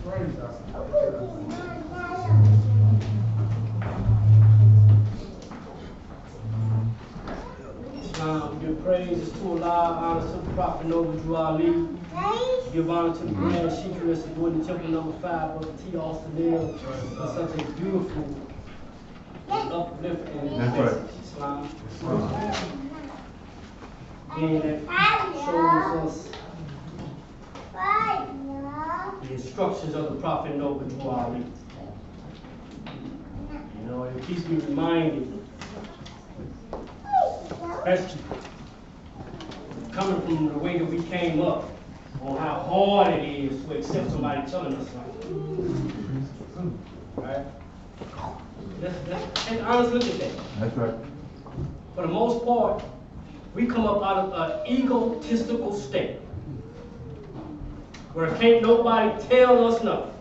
Praise God. Give praises to Allah, honor to the Prophet Noble Drew Ali. Give honor to the Grand Sheikhress of Wooden Temple number 5 of T. Austin Hill for such a beautiful, uplifting That's message, Islam. And that shows us the instructions of the Prophet Noble Drew Ali. You know, it keeps me reminded, especially coming from the way that we came up, on how hard it is to accept somebody telling us something. Right? Let's take an honest look at that. That's right. For the most part, we come up out of an egotistical state where can't nobody tell us nothing.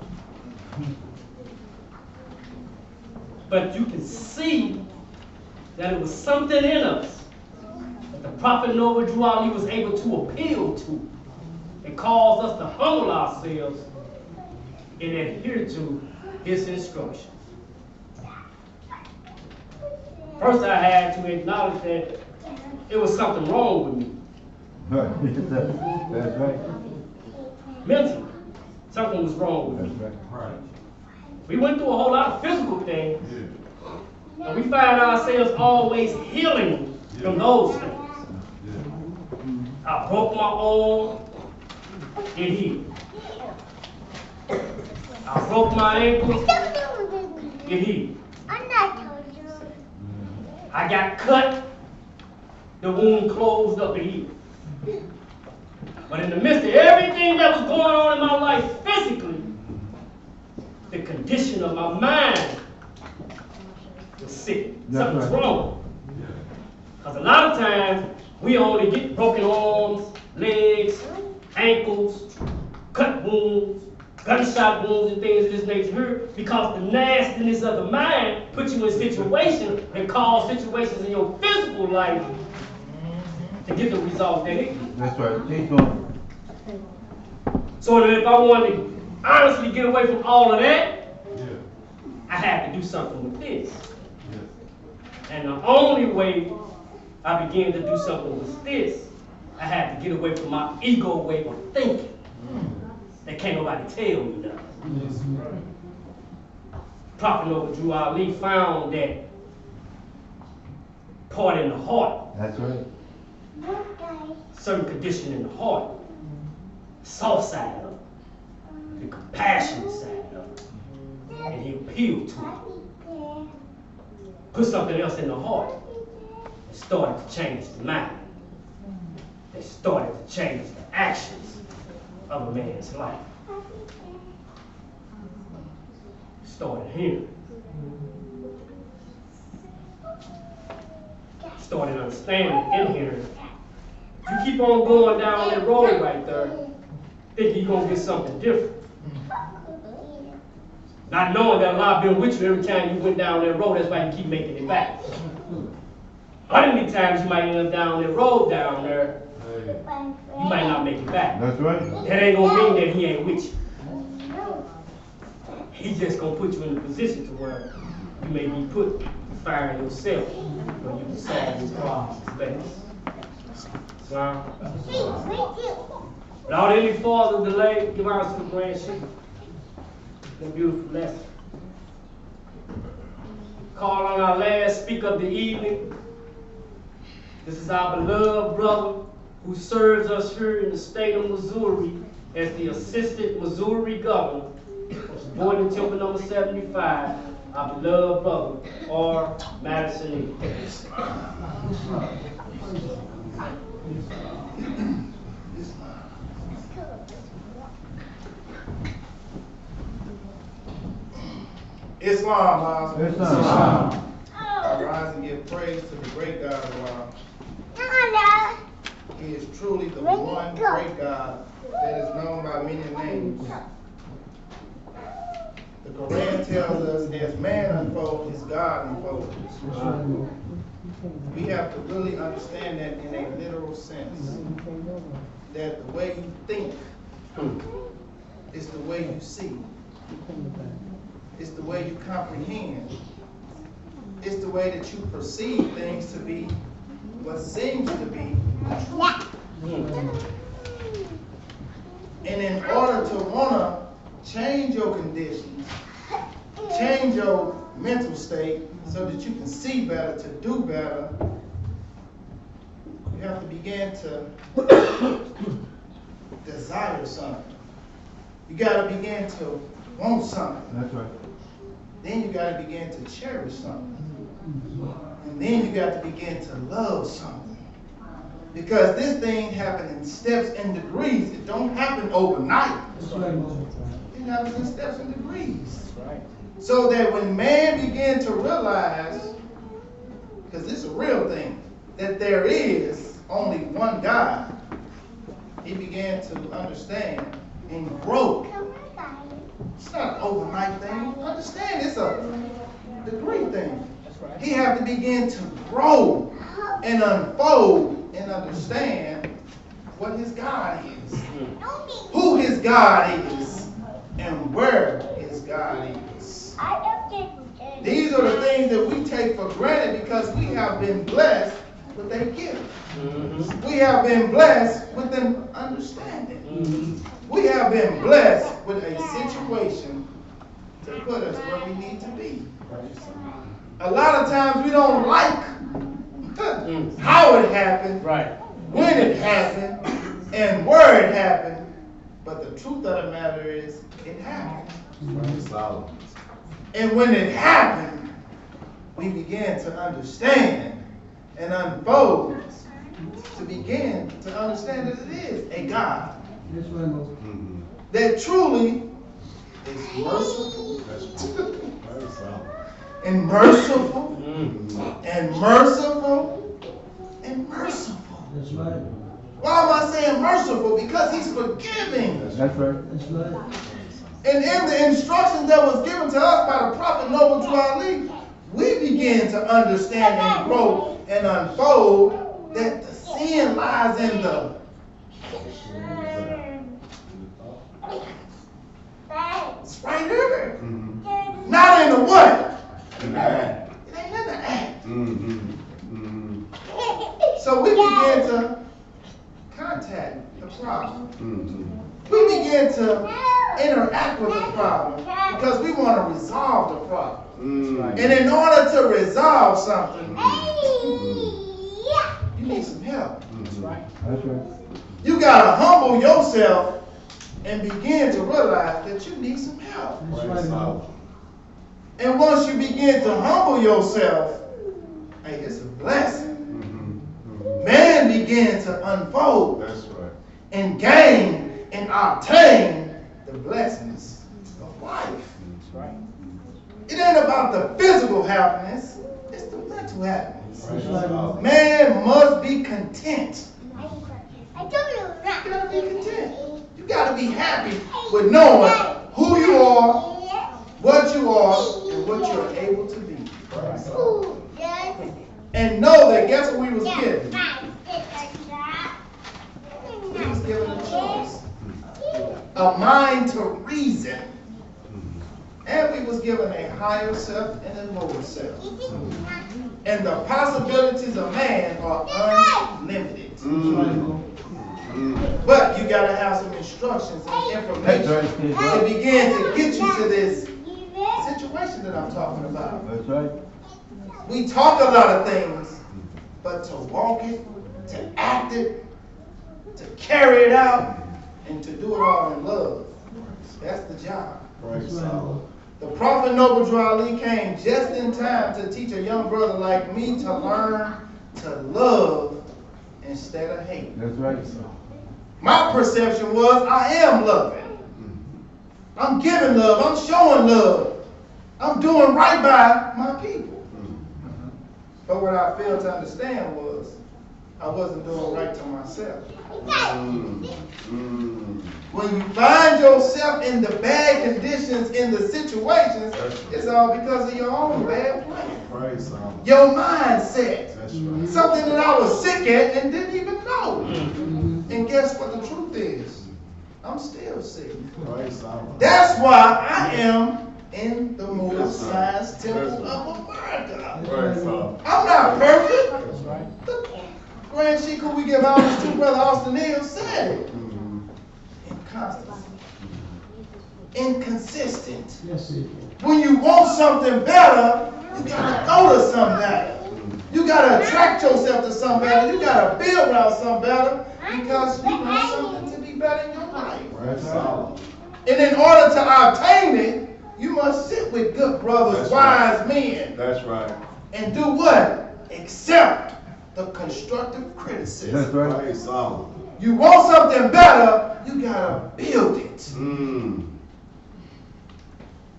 But you can see that it was something in us that the Prophet Noble Drew Ali was able to appeal to and caused us to humble ourselves and adhere to his instructions. First, I had to acknowledge that it was something wrong with me. Right. That's right. Mentally, something was wrong with me. That's right. We went through a whole lot of physical things, and we find ourselves always healing from those things. I broke my arm, it healed. I broke my ankle, it healed. I got cut, the wound closed up and healed. But in the midst of everything that was going on in my life physically, the condition of my mind was sick. That's Something's right. wrong. Because a lot of times, we only get broken arms, legs, ankles, cut wounds, gunshot wounds, and things of this nature because the nastiness of the mind puts you in situations and cause situations in your physical life to get the result that it gets. That's right. Teach, Mo. So that if I wanted to honestly get away from all of that, I had to do something with this. And the only way I began to do something with this, I had to get away from my ego way of thinking. That can't nobody tell me nothing. Prophet Noble Drew Ali found that part in the heart, That's right. certain condition in the heart, soft side of it, the compassionate side of it, and he appealed to it. Put something else in the heart and started to change the mind. They started to change the actions of a man's life. Started here. Started understanding in here. You keep on going down that road right there, thinking you're going to get something different. Not knowing that Allah been with you every time you went down that road, that's why you keep making it back. How many times you might end up down that road down there, you might not make it back. That's right. That ain't gonna mean that he ain't with you. He's just gonna put you in a position to where you may be put to fire yourself when you decide this problem is best. Islam. Without any further delay, give our to the grandchildren. A beautiful lesson. Call on our last speaker of the evening. This is our beloved brother who serves us here in the state of Missouri as the Assistant Missouri Governor. Was born in Temple number 75. Our beloved brother, R. Madison Harris. Islam, Islam. I rise and give praise to the great God of Allah. He is truly the one great God that is known by many names. The Quran tells us, as man unfolds, his God unfolds. We have to really understand that in a literal sense. That the way you think is the way you see. It's the way you comprehend. It's the way that you perceive things to be what seems to be true. And in order to want to change your conditions, change your mental state so that you can see better, to do better, you have to begin to desire something. You got to begin to want something. That's right. Then you got to begin to cherish something. And then you got to begin to love something. Because this thing happens in steps and degrees. It don't happen overnight. It happens in steps and degrees. So that when man began to realize, because this is a real thing, that there is only one God, he began to understand and grow. It's not an overnight thing. Understand, it's a degree thing. He had to begin to grow and unfold and understand what his God is, who his God is, and where his God is. These are the things that we take for granted because we have been blessed with a gift. We have been blessed with an understanding. We have been blessed with a situation to put us where we need to be. A lot of times we don't like how it happened, when it happened, and where it happened. But the truth of the matter is, it happened. And when it happened, we began to understand and unfold to begin to understand that it is a God that truly is merciful and merciful and merciful and merciful. That's right. Why am I saying merciful? Because he's forgiving. That's right. That's right. And in the instructions that was given to us by the Prophet Noble Drew Ali, we begin to understand and grow and unfold that the sin lies in the it's right here. Not in the what? It ain't in the act. So we begin to contact the problem. We begin to interact with the problem because we want to resolve the problem. And in order to resolve something, you need some help. That's right. That's right. You gotta humble yourself and begin to realize that you need some help. And once you begin to humble yourself, hey, it's a blessing. Man begin to unfold. That's right. And gain and obtain the blessings of life. That's right. It ain't about the physical happiness, it's the mental happiness. Right. Man must be content. I don't know. You gotta be content. You gotta be happy with knowing who you are, what you are, and what you're able to be. And know that guess what we was given? We was given a choice. A mind to reason. And we was given a higher self and a lower self. And the possibilities of man are unlimited. But you gotta have some instructions and information to begin to get you to this situation that I'm talking about. That's right. We talk a lot of things, but to walk it, to act it, to carry it out, and to do it all in love, that's the job. The Prophet Noble Drew Ali came just in time to teach a young brother like me to learn to love instead of hate. That's right. My perception was I am loving. I'm giving love. I'm showing love. I'm doing right by my people. But what I failed to understand was I wasn't doing right to myself. When you find yourself in the bad conditions, in the situations, it's all because of your own bad plan. Your mindset. Something that I was sick at and didn't even know. And guess what the truth is? I'm still sick. That's why I am in the Moorish Science Temple of America. I'm not perfect. That's right. The Grand Sheik who we give honors to, Brother Austin Neal, said it. Inconstancy. Inconsistent. Yes, it is. When you want something better, you gotta go to something better. You gotta attract yourself to something better. You gotta be around something better because you want something to be better in your life. And in order to obtain it, you must sit with good brothers, wise men. That's right. And do what? Accept the constructive criticism. That's right. You want something better, you gotta build it.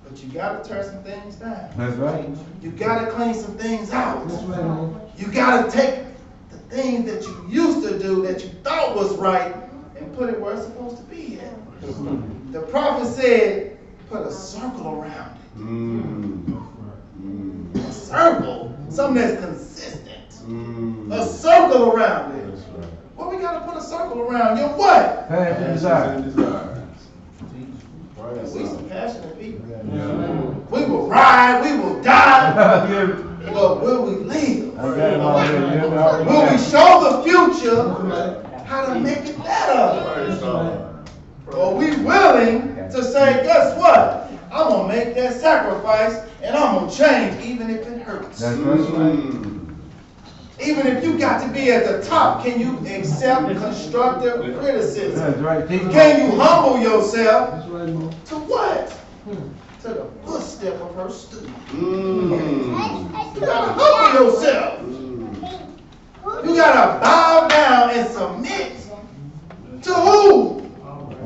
But you gotta tear some things down. That's right. You gotta clean some things out. You gotta take the things that you used to do that you thought was right and put it where it's supposed to be at. The prophet said, put a circle around it. A circle, something that's consistent. A circle around it. Well, we gotta put a circle around your what? Passion and desire. We some passionate people. We will ride, we will die, but will we live? Will we show the future how to make it better? Or are we willing to say, guess what? I'm gonna make that sacrifice and I'm gonna change even if it hurts. That's right. Even if you got to be at the top, can you accept constructive criticism? That's right. Can you humble yourself to what? To the footstep of her student. You gotta humble yourself. You gotta bow down and submit to who?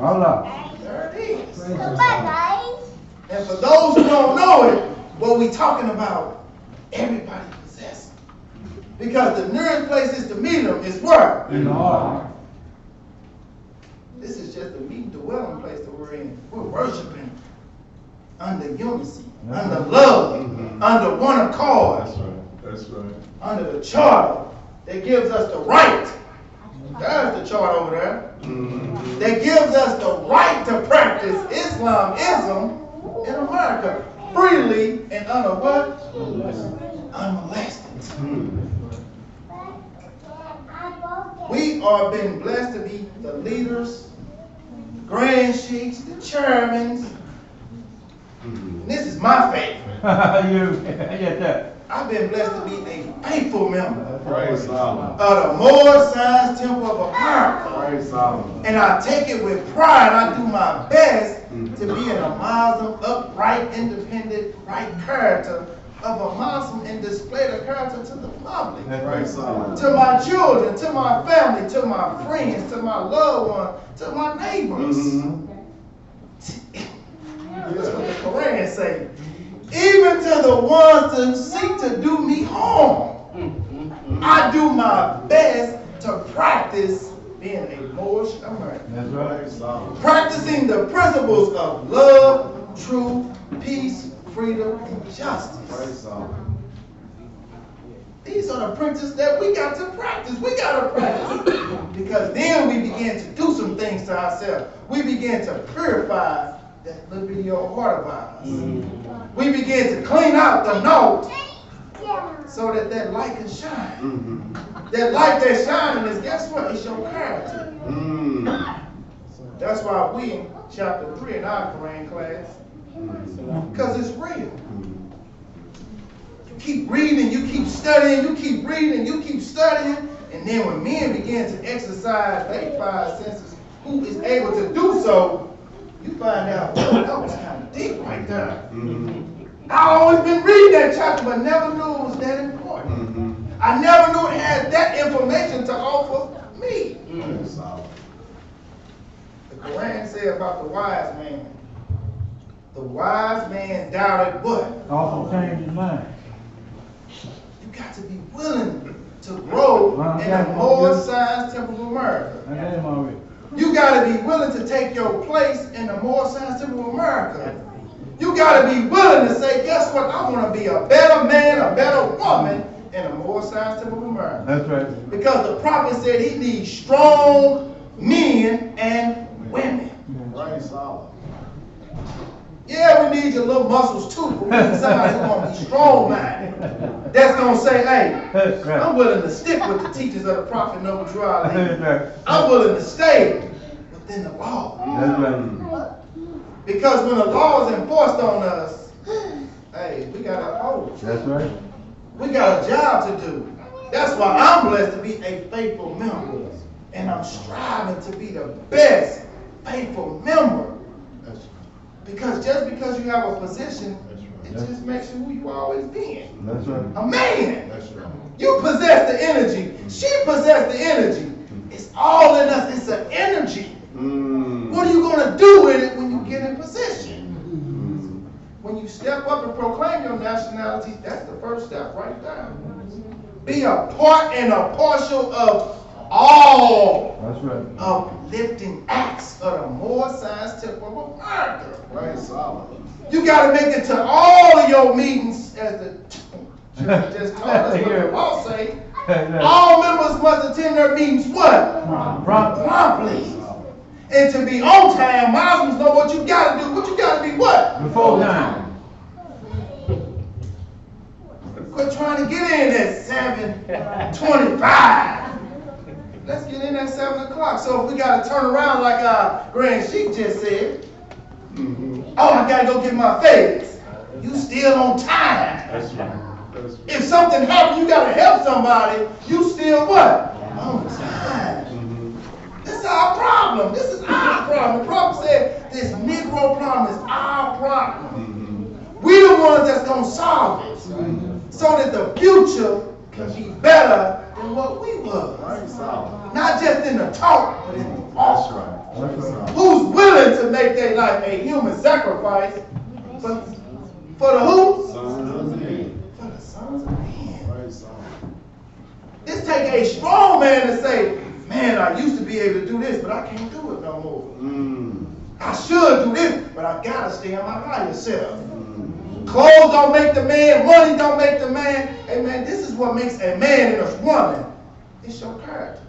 Allah. There it is. Bye, guys. And for those who don't know it, what we talking about, everybody possesses. Because the nearest places to meet them is where? In the heart. This is just the meeting dwelling place that we're in. We're worshiping under unity, under love, under one accord, under the charter that gives us the right. There's the chart over there. That gives us the right to practice Islamism in America freely and under what? Unmolested. We are being blessed to be the leaders grand sheiks, the chairmans. And this is my favorite. Yes, I've been blessed to be a faithful member Praise God. of the Moore Science Temple of America. Praise God. And I take it with pride. I do my best to be in a Muslim, upright, independent, right character of a Muslim and display the character to the public. Praise God. To my children, to my family, to my friends, to my loved ones, to my neighbors. That's what the Quran say. Even to the ones that seek to do me harm. I do my best to practice being a Moorish American. that's right. Praise God. Practicing the principles of love, truth, peace, freedom, and justice. Praise God. These are the principles that we got to practice. We got to practice. Because then we begin to do some things to ourselves. We begin to purify that little bitty old heart of ours. We begin to clean out the note so that that light can shine. That light that's shining is, guess what? It's your character. That's why we in chapter 3 in our Quran class, because it's real. You keep reading, you keep studying, you keep reading, you keep studying, and then when men begin to exercise their five senses, who is able to do so, you find out, well, that was kind of deep right there. I always been reading that chapter, but never knew it was that important. I never knew it had that information to offer me. Praise God. The Quran said about the wise man. The wise man doubted what? Also change his mind. You got to be willing to grow in the Moore Science Temple of America. I got him already. You got to be willing to take your place in the Moore Science Temple of America. You got to be willing to say, guess what? I want to be a better man, a better woman in the Moore Science Temple of America. That's right. Because the prophet said he needs strong men and women. Praise God. Yeah, we need your little muscles too, but we need somebody who's going to be strong-minded. That's going to say, hey, That's right. I'm willing to stick with the teachings of the prophet Noble Drew That's right. I'm willing to stay within the law. That's right. Because when the law is enforced on us, hey, we got to uphold it. That's right. We got a job to do. That's why I'm blessed to be a faithful member. And I'm striving to be the best faithful member. That's right. Because just because you have a position, That's it right. just makes you who you always been. That's right. A man. That's right. You possess the energy. She possessed the energy. It's all in us. It's an energy. What are you going to do with it when you get in position? When you step up and proclaim your nationality, that's the first step right there. Be a part and a partial of all That's right. uplifting acts of the Moore Science Temple of America. Praise God. You got to make it to all of your meetings, as the church just told us what the law say. All members must attend their meetings what? Promptly. And to be on time, Muslims know what you got to do. What you got to be what? Before time. Quit trying to get in at 7:25. Let's get in at 7 o'clock. So if we got to turn around like our Grand Sheik just said, oh, I got to go get my fades. You still on time. That's right. That's right. If something happens, you got to help somebody, you still what? On time. This is our problem. This is our problem. The prophet said this Negro problem is our problem. We the ones that's going to solve it. So that the future can be better than what we was. Praise God. Not just in the talk, but in the That's walk. right. Praise God. Who's willing to make their life a human sacrifice for the who? Sons of men. For the sons of men. Praise God. It's take a strong man to say, man, I used to be able to do this, but I can't do it no more. I should do this, but I gotta stay on my higher self. Clothes don't make the man, money don't make the man. Hey man, this is what makes a man and a woman. It's your character.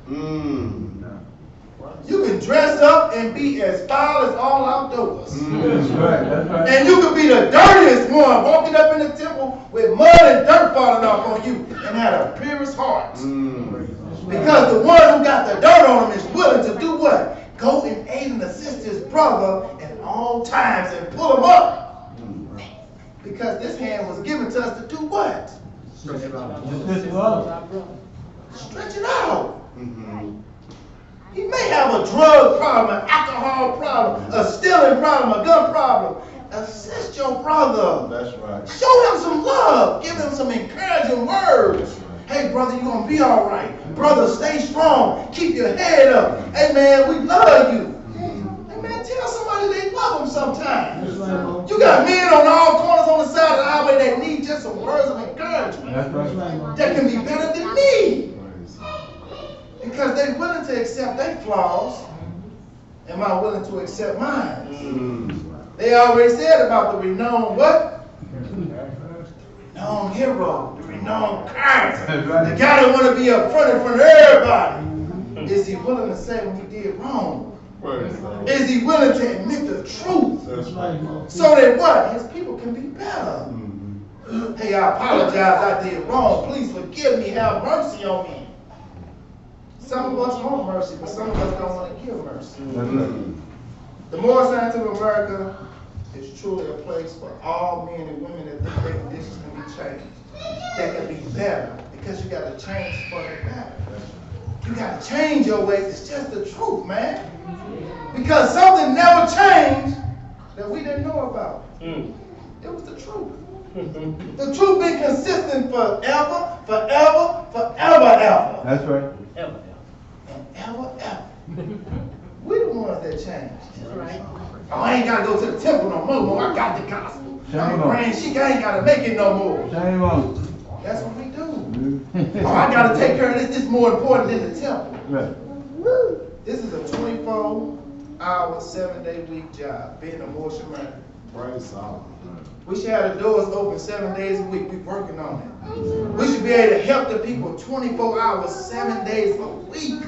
You can dress up and be as foul as all outdoors. That's right. That's right. And you could be the dirtiest one, walking up in the temple with mud and dirt falling off on you, and had a purest heart. Because the one who got the dirt on him is willing to do what? go and aid and assist his brother at all times and pull him up. Because this hand was given to us to do what? Just this love. Stretch it out. He may have a drug problem, an alcohol problem, a stealing problem, a gun problem. Assist your brother. That's right. Show him some love. Give him some encouraging words. Hey, brother, you're going to be all right. Brother, stay strong. Keep your head up. Hey, man, we love you. Hey, man, tell somebody they love them sometimes. You got men on all corners on the side of the highway that need just some words of encouragement. That's right. That can be better than me. Because they're willing to accept their flaws. Am I willing to accept mine? They already said about the renowned what? Renowned hero, the renowned character. The guy that want to be up front in front of everybody. Is he willing to say when he did wrong? Is he willing to admit the truth? So that what? His people can be better. Hey, I apologize, I did wrong. Please forgive me, have mercy on me. Some of us want mercy, but some of us don't want to give mercy. The Moore Scientific America is truly a place for all men and women that think their conditions can be changed, that can be better, because you got to change for the better. You got to change your ways. It's just the truth, man. Because something never changed that we didn't know about. It was the truth. The truth been consistent forever, forever, forever, ever. That's right. Ever. And ever, ever. We the ones that changed. Oh, I ain't got to go to the temple no more. I got the gospel. I'm praying she ain't got to make it no more. Shame on. That's what we do. Oh, I got to take care of this. This is more important than the temple. Right. This is a 24-hour, 7-day week job, being a motion man. Praise God. We should have the doors open 7 days a week. We're working on it. We should be able to help the people 24 hours, 7 days a week.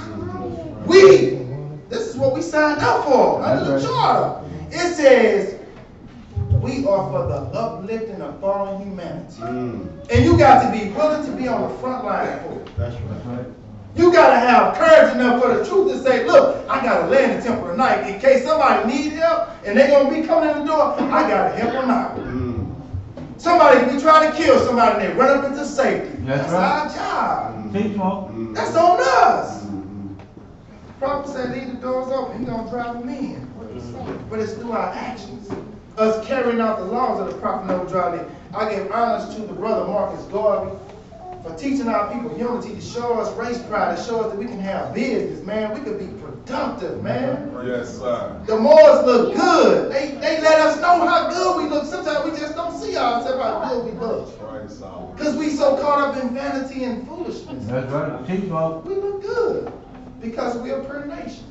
This is what we signed up for under the charter. It says, we are for the uplifting of fallen humanity. And you got to be willing to be on the front line for it. That's right. You got to have courage enough for the truth to say, look, I got to lay in the temple tonight in case somebody needs help and they're going to be coming in the door. I got to help them out. Somebody, we try to kill somebody and they run up into safety. That's our job. Teach them. That's on us. The prophet said, leave the doors open. He's going to drive them in. But it's through our actions. Us carrying out the laws of the prophet Noah Drawley. I give honors to the brother Marcus Garvey for teaching our people unity, to show us race pride, to show us that we can have business, man. We could be productive, man. Yes, sir. The Moors look good. They let us know how good we look. Sometimes we just don't see ourselves how good we look. Because we so caught up in vanity and foolishness. That's right. Teach them. We look good because we are a pretty nation.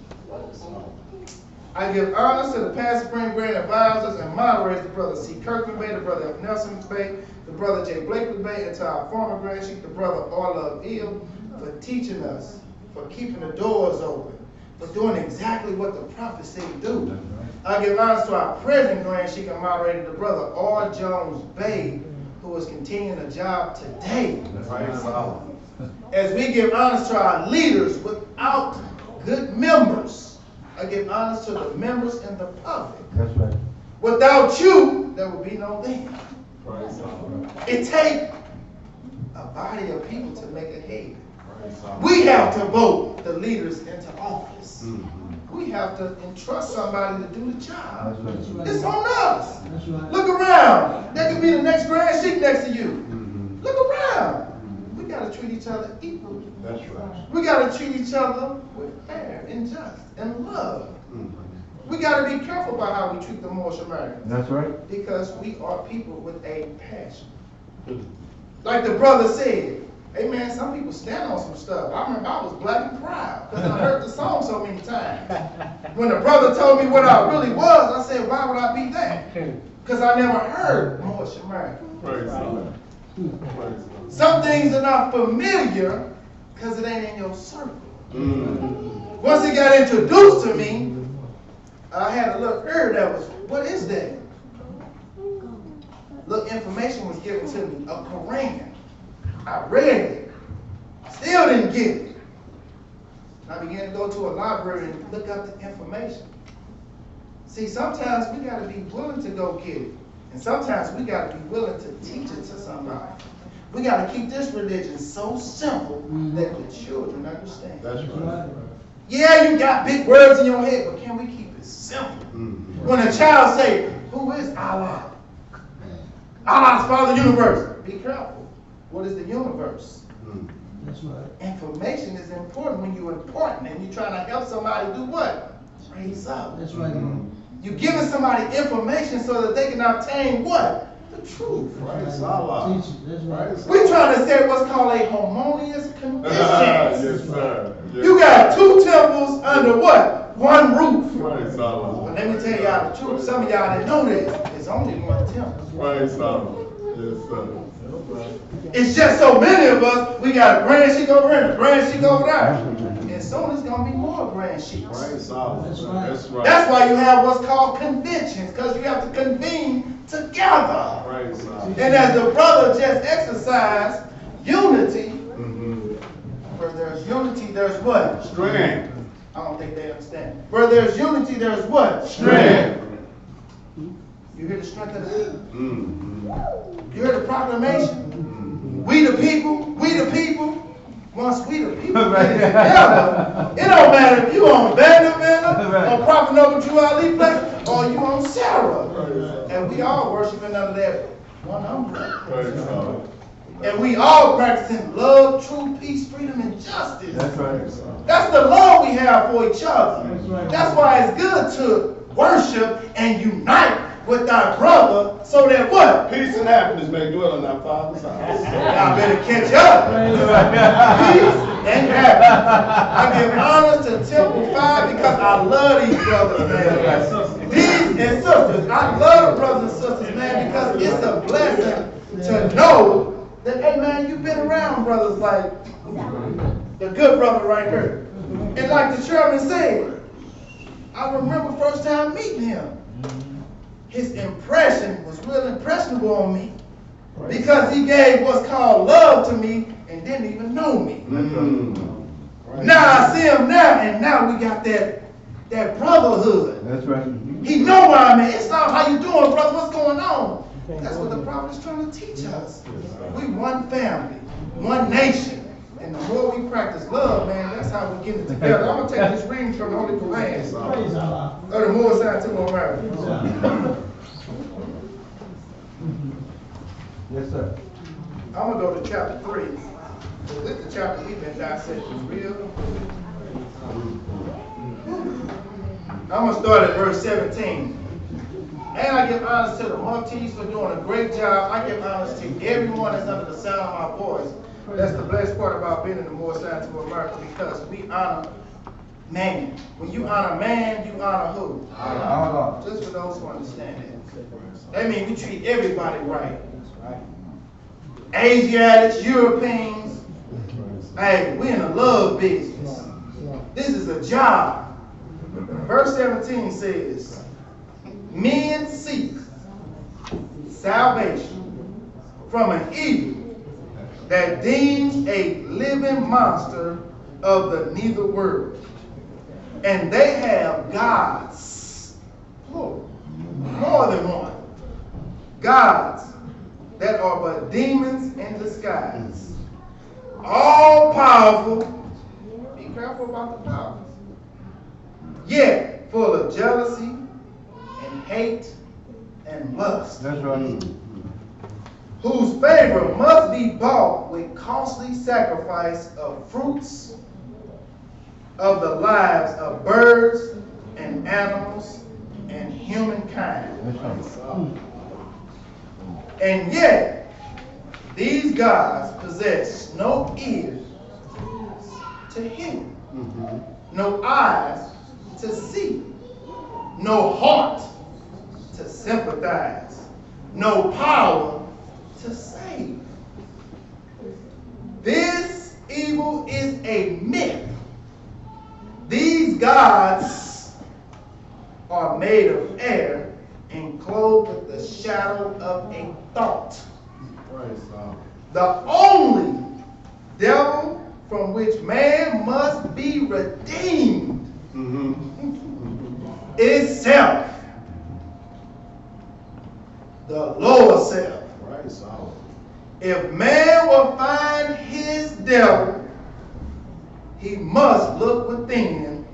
I give honors to the past spring grant advisors and moderators, the brother C. Kirkman Bay, the brother F. Nelson Bay, the brother J. Blakely Bay, and to our former grant sheet, the brother Orlov Ill, for teaching us, for keeping the doors open, for doing exactly what the prophet said do. I give honors to our present grant sheet and moderator, the brother R. Jones Bay, who is continuing the job today. As we give honors to our leaders, without good members, I give honors to the members and the public. That's right. Without you, there would be no them. It takes a body of people to make a head. We have to vote the leaders into office. We have to entrust somebody to do the job. It's on us. Look around. That could be the next grand sheik next to you. Look around. We got to treat each other equally. That's right. We got to treat each other with fair and just and love. We got to be careful about how we treat the Moorish Americans. That's right. Because we are people with a passion. Like the brother said, hey man, some people stand on some stuff. I remember I was black and proud because I heard the song so many times. When the brother told me what I really was, I said, why would I be that? Because I never heard Moorish American. Some things are not familiar because it ain't in your circle. Once it got introduced to me, I had a little ear that was, what is that? Little information was given to me, a Quran. I read it, still didn't get it. I began to go to a library and look up the information. See, sometimes we got to be willing to go get it. And sometimes we got to be willing to teach it to somebody. We got to keep this religion so simple that the children understand. That's right. Yeah, you got big words in your head, but can we keep it simple? When a child say, who is Allah? Allah's Father universe. Be careful. What is the universe? That's right. Information is important when you're important and you're trying to help somebody do what? Raise up. That's right. You're giving somebody information so that they can obtain what? The truth. Praise Allah. That's right. We're trying to say what's called a harmonious condition. Yes, sir. Yes. You got two temples under what? One roof. Praise Allah. But let me tell y'all the truth. Some of y'all didn't know this. It's only one temple. Praise Allah. Yes, sir. It's just so many of us, we got a grand sheik over here and a grand sheik over there. And soon it's going to be more grand sheiks. Praise Allah. That's right. That's right. That's why you have what's called conventions, because you have to convene together. Praise Allah. And as the brother just exercised, unity, where there's unity, there's what? Strength. I don't think they understand. Where there's unity, there's what? Strength. You hear the strength of the people? You hear the proclamation? We the people, we the people. Once we the people get it together, it don't matter if you on Vanderbilt or Prophet Noble Drew Ali place or you on Sarah. And we all worshiping under that one umbrella. Praise Allah. And we all practicing love, truth, peace, freedom, and justice. That's right. That's the love we have for each other. That's right. That's why it's good to worship and unite with our brother so that what? Peace and happiness may dwell in our Father's house. Y'all better catch up. Peace and happiness. I give honor to Temple 5 because I love these brothers, man. These and sisters. I love the brothers and sisters, man, because it's a blessing to know that, hey, man, you've been around brothers like the good brother right here. And like the chairman said, I remember first time meeting him. His impression was real impressionable on me because he gave what's called love to me and didn't even know me. Now I see him now, and now we got that brotherhood. That's right. He know where I'm at. It's not how you doing, brother. What's going on? That's what the prophet is trying to teach us. We one family, one nation. And the more we practice love, man, that's how we get it together. I'm going to take this reading from the Holy Quran. Praise Allah. Or the more side to America. Yes, sir. I'm going to go to chapter 3. This is the chapter we've been dissecting real. I'm going to start at verse 17. And I give honors to the Muftis for doing a great job. I give honors to everyone that's under the sound of my voice. That's the blessed part about being in the More Side to America, because we honor man. When you honor man, you honor who? Allah. Just for those who understand it. That means we treat everybody right. Asiatics, Europeans. Hey, we in the love business. This is a job. Verse 17 says, men seek salvation from an evil that deems a living monster of the neither world. And they have gods, plural, more than one, gods that are but demons in disguise, all powerful. Be careful about the power. Yet full of jealousy and hate and lust. That's right. Whose favor must be bought with costly sacrifice of fruits of the lives of birds and animals and humankind. That's right. And yet, these gods possess no ears to hear, no eyes to see, no heart to sympathize, no power to save. This evil is a myth. These gods are made of air and clothed with the shadow of a thought. The only devil from which man must be redeemed itself. The lower self. Right, so. If man will find his devil, he must look within.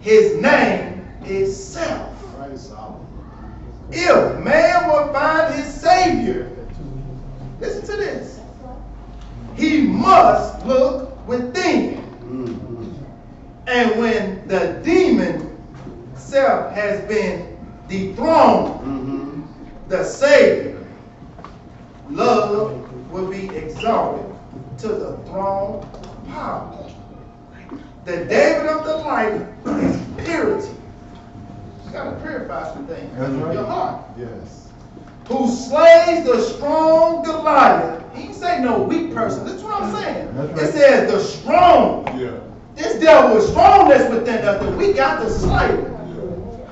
His name is self. Right, so. If man will find his Savior, listen to this, he must look within. And when the demon self has been dethroned, the Savior, love, will be exalted to the throne of power. The David of the life is purity. You gotta purify some things in your heart. Yes. Who slays the strong Goliath. He didn't say no weak person. That's what I'm saying. That's right. It says the strong. Yeah. This devil is strong that's within us that we got to slay.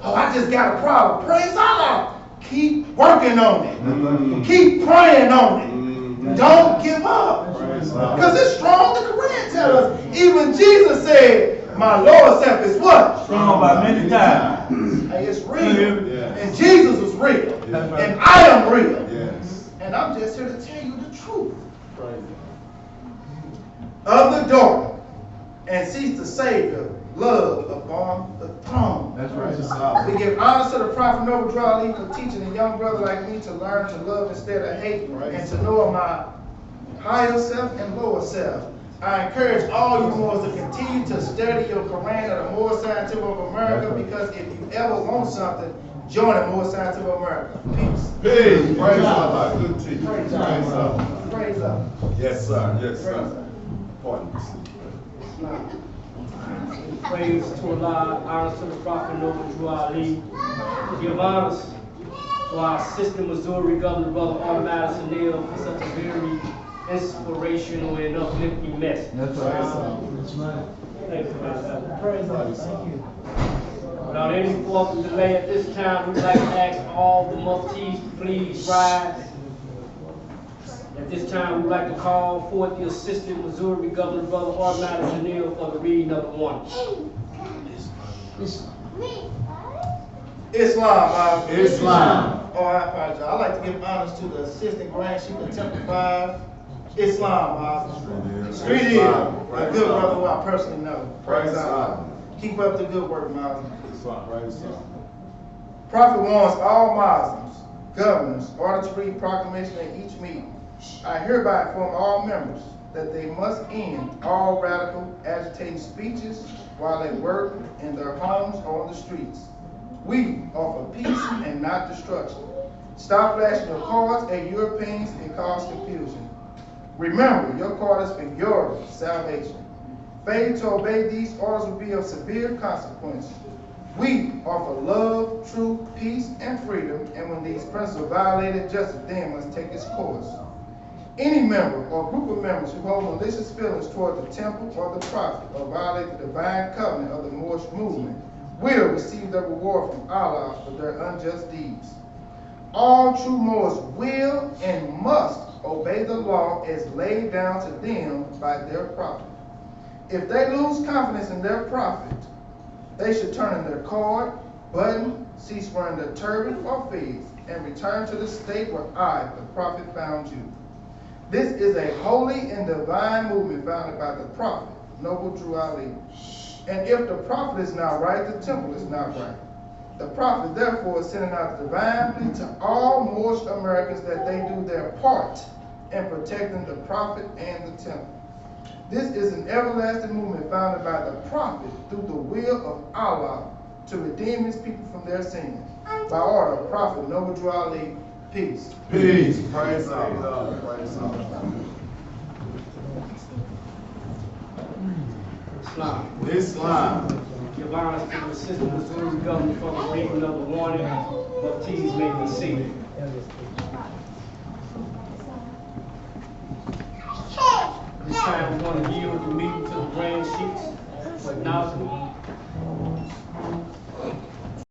Oh, I just got a problem. Praise Allah. Keep working on it. Keep praying on it. Don't give up. Because it's strong. The Quran tells us. Even Jesus said, my Lord self is what? Strong by many times. Hey, it's real. Yes. And Jesus was real. Yeah. And I am real. Yes. And I'm just here to tell you the truth Praise of the door and sees the Savior love upon the throne. That's right. We give honor to the Prophet Noble Drew Ali for teaching a young brother like me to learn to love instead of hate and to know my higher self and lower self. I encourage all you Moors to continue to study your Quran at the Moor Scientific of America, because if you ever want something, join the Moor Scientific of America. Peace. Peace. Praise Allah. Good teaching. Praise Praise Allah. Allah. Praise Allah. Yes, sir. Yes, Praise sir. Allah. Pardon me. Praise to Allah, honor to the Prophet Noble Drew Ali. Give honors to our assistant Missouri Governor, Brother R. Madison Neal, for such a very inspirational and uplifting message. That's right. That's right. Thank you, Brother. Praise Allah. Thank you. Without any further delay at this time, we'd like to ask all the muftis to please rise. At this time, we'd like to call forth the Assistant Missouri Governor, Brother R. Madison Neal, for the reading of the warning. Islam. Islam. Oh, I apologize. I'd like to give honors to the Assistant Grand Chief of Temple 5, Islam. Street Hill. A good brother who I personally know. Praise Allah. Keep up the good work, Muslims. Praise Allah. Prophet warns all Muslims, governors, order to read proclamation at each meeting. I hereby inform all members that they must end all radical, agitating speeches while at work, in their homes, or on the streets. We offer peace and not destruction. Stop flashing your cards at Europeans and cause confusion. Remember, your card is for your salvation. Failure to obey these orders will be of severe consequences. We offer love, truth, peace, and freedom, and when these principles are violated, justice then must take its course. Any member or group of members who hold malicious feelings toward the temple or the prophet or violate the divine covenant of the Moorish movement will receive their reward from Allah for their unjust deeds. All true Moors will and must obey the law as laid down to them by their prophet. If they lose confidence in their prophet, they should turn in their cord, button, cease wearing their turban or fez, and return to the state where I, the prophet, found you. This is a holy and divine movement founded by the prophet, Noble Drew Ali. And if the prophet is not right, the temple is not right. The prophet, therefore, is sending out the divine plea to all Moorish Americans that they do their part in protecting the prophet and the temple. This is an everlasting movement founded by the prophet through the will of Allah to redeem his people from their sins. By order of Prophet Noble Drew Ali, peace. Peace. Praise Allah. Praise Allah. Islam. Islam. Give honors to the Assistant Missouri Governor for the reading of the warning. Muftis may be seated. This time we want to yield the meeting to the Grand Chiefs for acknowledgement.